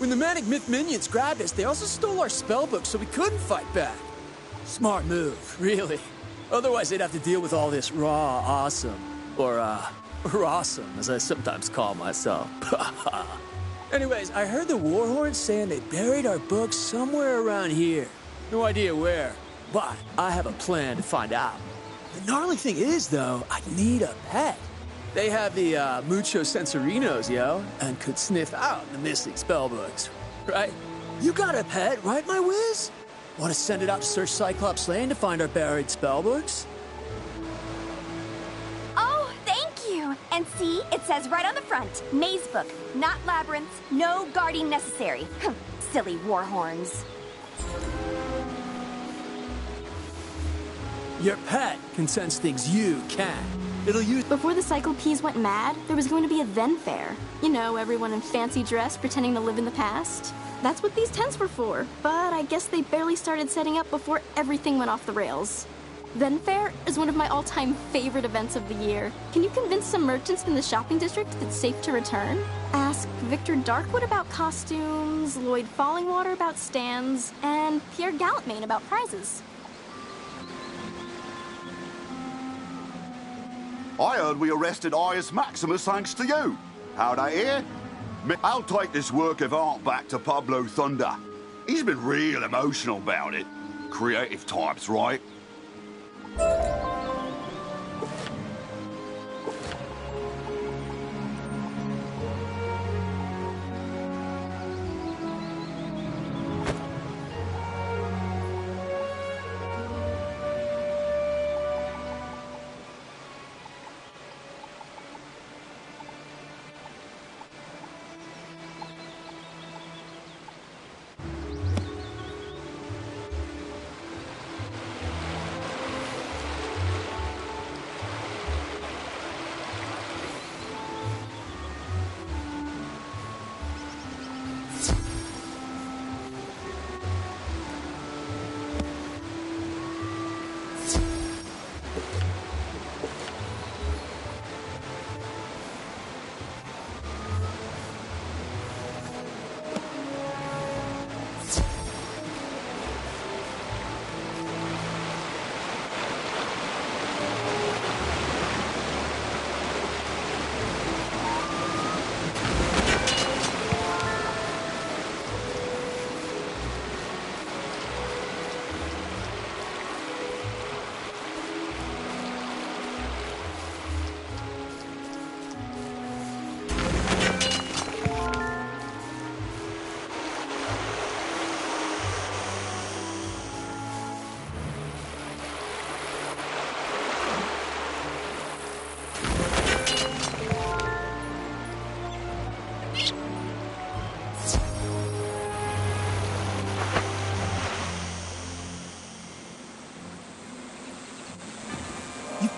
When the Manic Myth minions grabbed us, they also stole our spellbook so we couldn't fight back. Smart move, really. Otherwise, they'd have to deal with all this raw awesome. Or, rawsome, as I sometimes call myself. Anyways, I heard the Warhorns saying they buried our books somewhere around here. No idea where, but I have a plan to find out. The gnarly thing is, though, I need a pet. They have the Mucho Sensorinos, yo, and could sniff out the missing spellbooks, right? You got a pet, right, my whiz? Want to send it out to search Cyclops Lane to find our buried spellbooks? Oh, thank you! And see, it says right on the front, Maze Book, not Labyrinth, no guarding necessary. Silly Warhorns. Your pet can sense things you can't. It'll use... Before the Cyclopes went mad, there was going to be a Then Fair. You know, everyone in fancy dress pretending to live in the past. That's what these tents were for. But I guess they barely started setting up before everything went off the rails. Then Fair is one of my all-time favorite events of the year. Can you convince some merchants in the shopping district it's safe to return? Ask Victor Darkwood about costumes, Lloyd Fallingwater about stands, and Pierre Gallantmain about prizes. I heard we arrested Ius Maximus thanks to you. How'd I hear? I'll take this work of art back to Pablo Thunder. He's been real emotional about it. Creative types, right?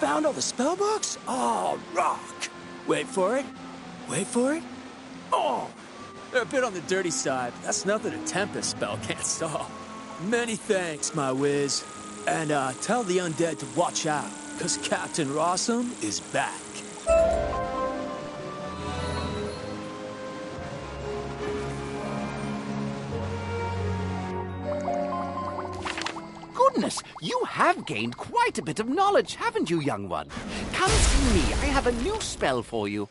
found all the spell books? Oh, rock. Wait for it. Wait for it. Oh, they're a bit on the dirty side, but that's nothing a Tempest spell can't stop. Many thanks, my whiz. And tell the undead to watch out, because Captain Rossum is back. Goodness, you have gained quite a bit of knowledge, haven't you, young one? Come to me. I have a new spell for you.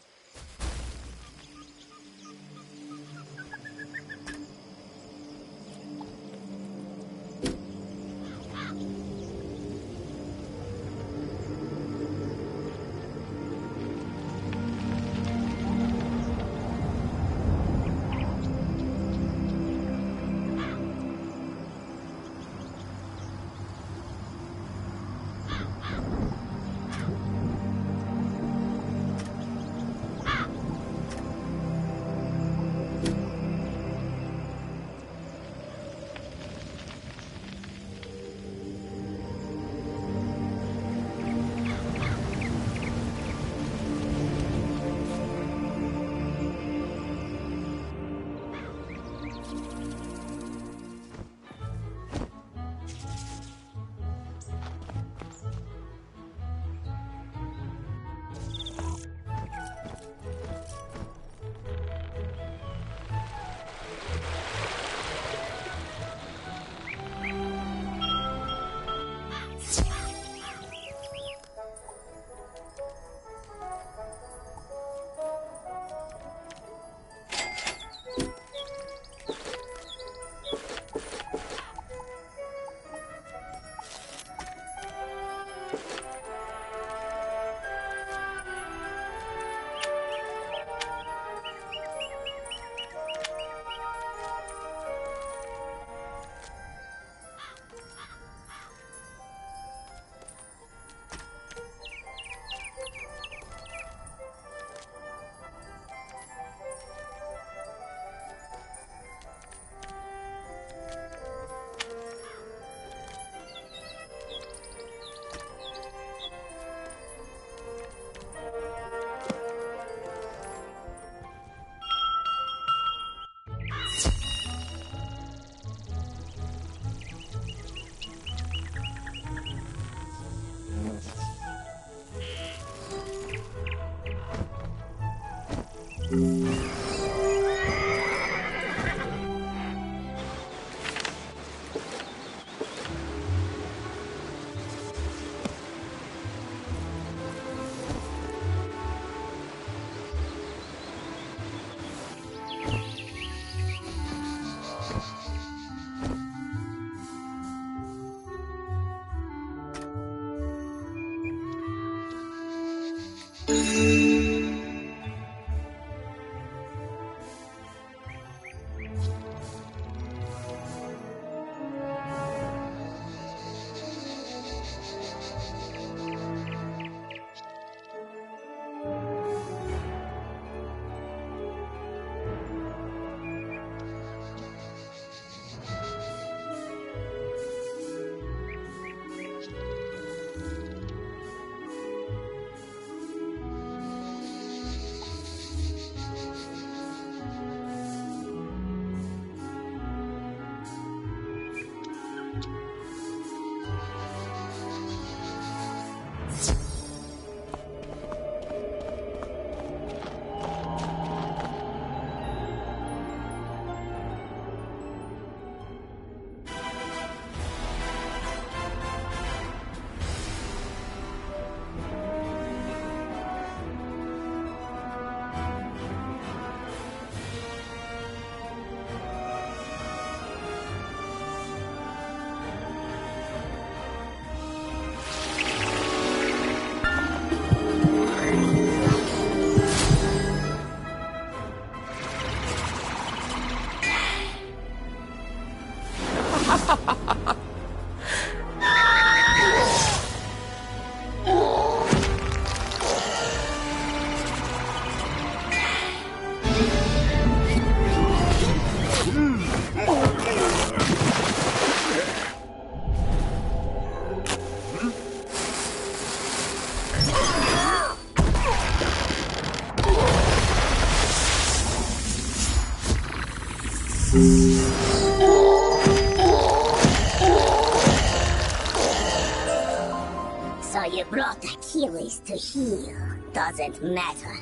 you brought Achilles to heel doesn't matter.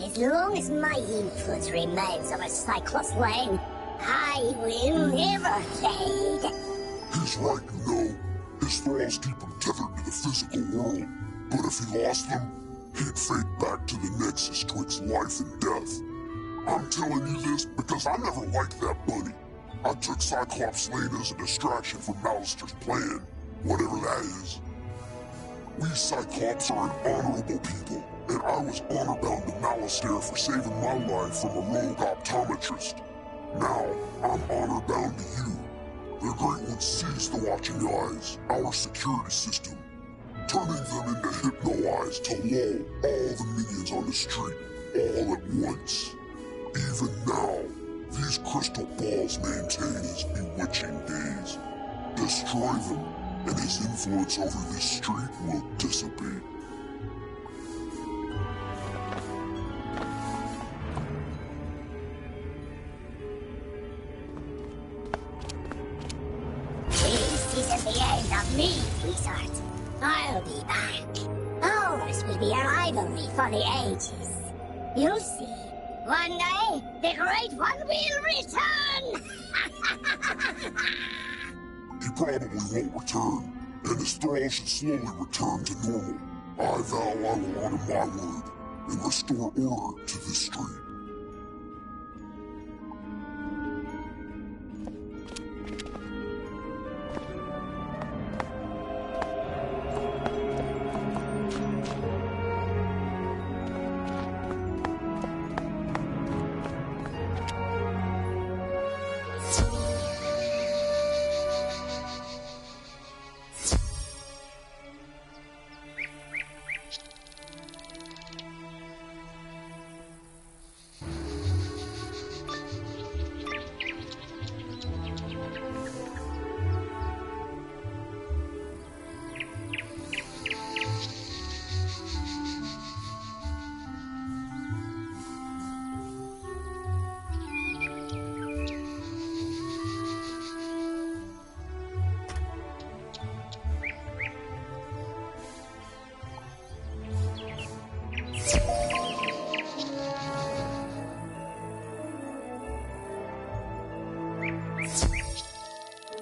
As long as my influence remains over Cyclops Lane, I will never fade. He's right, you know. His thralls keep him tethered to the physical world. But if he lost them, he'd fade back to the nexus twixt life and death. I'm telling you this because I never liked that bunny. I took Cyclops Lane as a distraction from Malister's plan, whatever that is. We Cyclops are an honorable people, and I was honor-bound to Malister for saving my life from a rogue optometrist. Now, I'm honor-bound to you. The Great One seized the Watching Eyes, our security system, turning them into Hypno-Eyes to lull all the minions on the street, all at once. Even now, these crystal balls maintain his bewitching gaze. Destroy them, and his influence over this street will dissipate. This isn't the end of me, Wizard. I'll be back. Ours will be a rivalry for the ages. You'll see. One day, the Great One will return! He probably won't return, and his thralls should slowly return to normal. I vow I will honor my word and restore order to this street.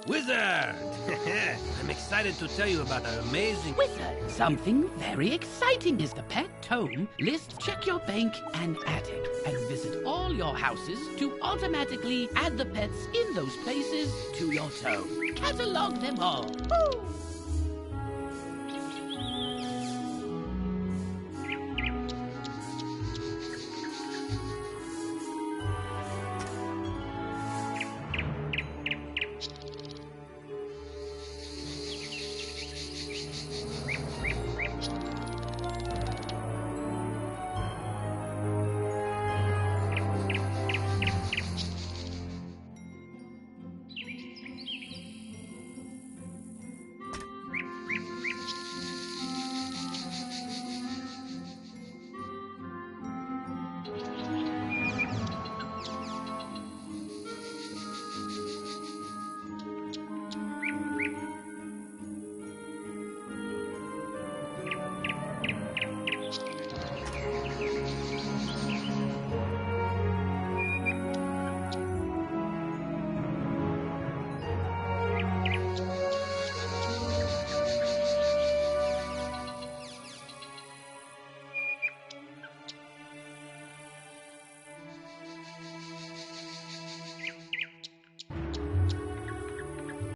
Wizard! I'm excited to tell you about our amazing... Wizard, something very exciting is the pet tome list. Check your bank and add it. And visit all your houses to automatically add the pets in those places to your tome. Catalog them all. Woo!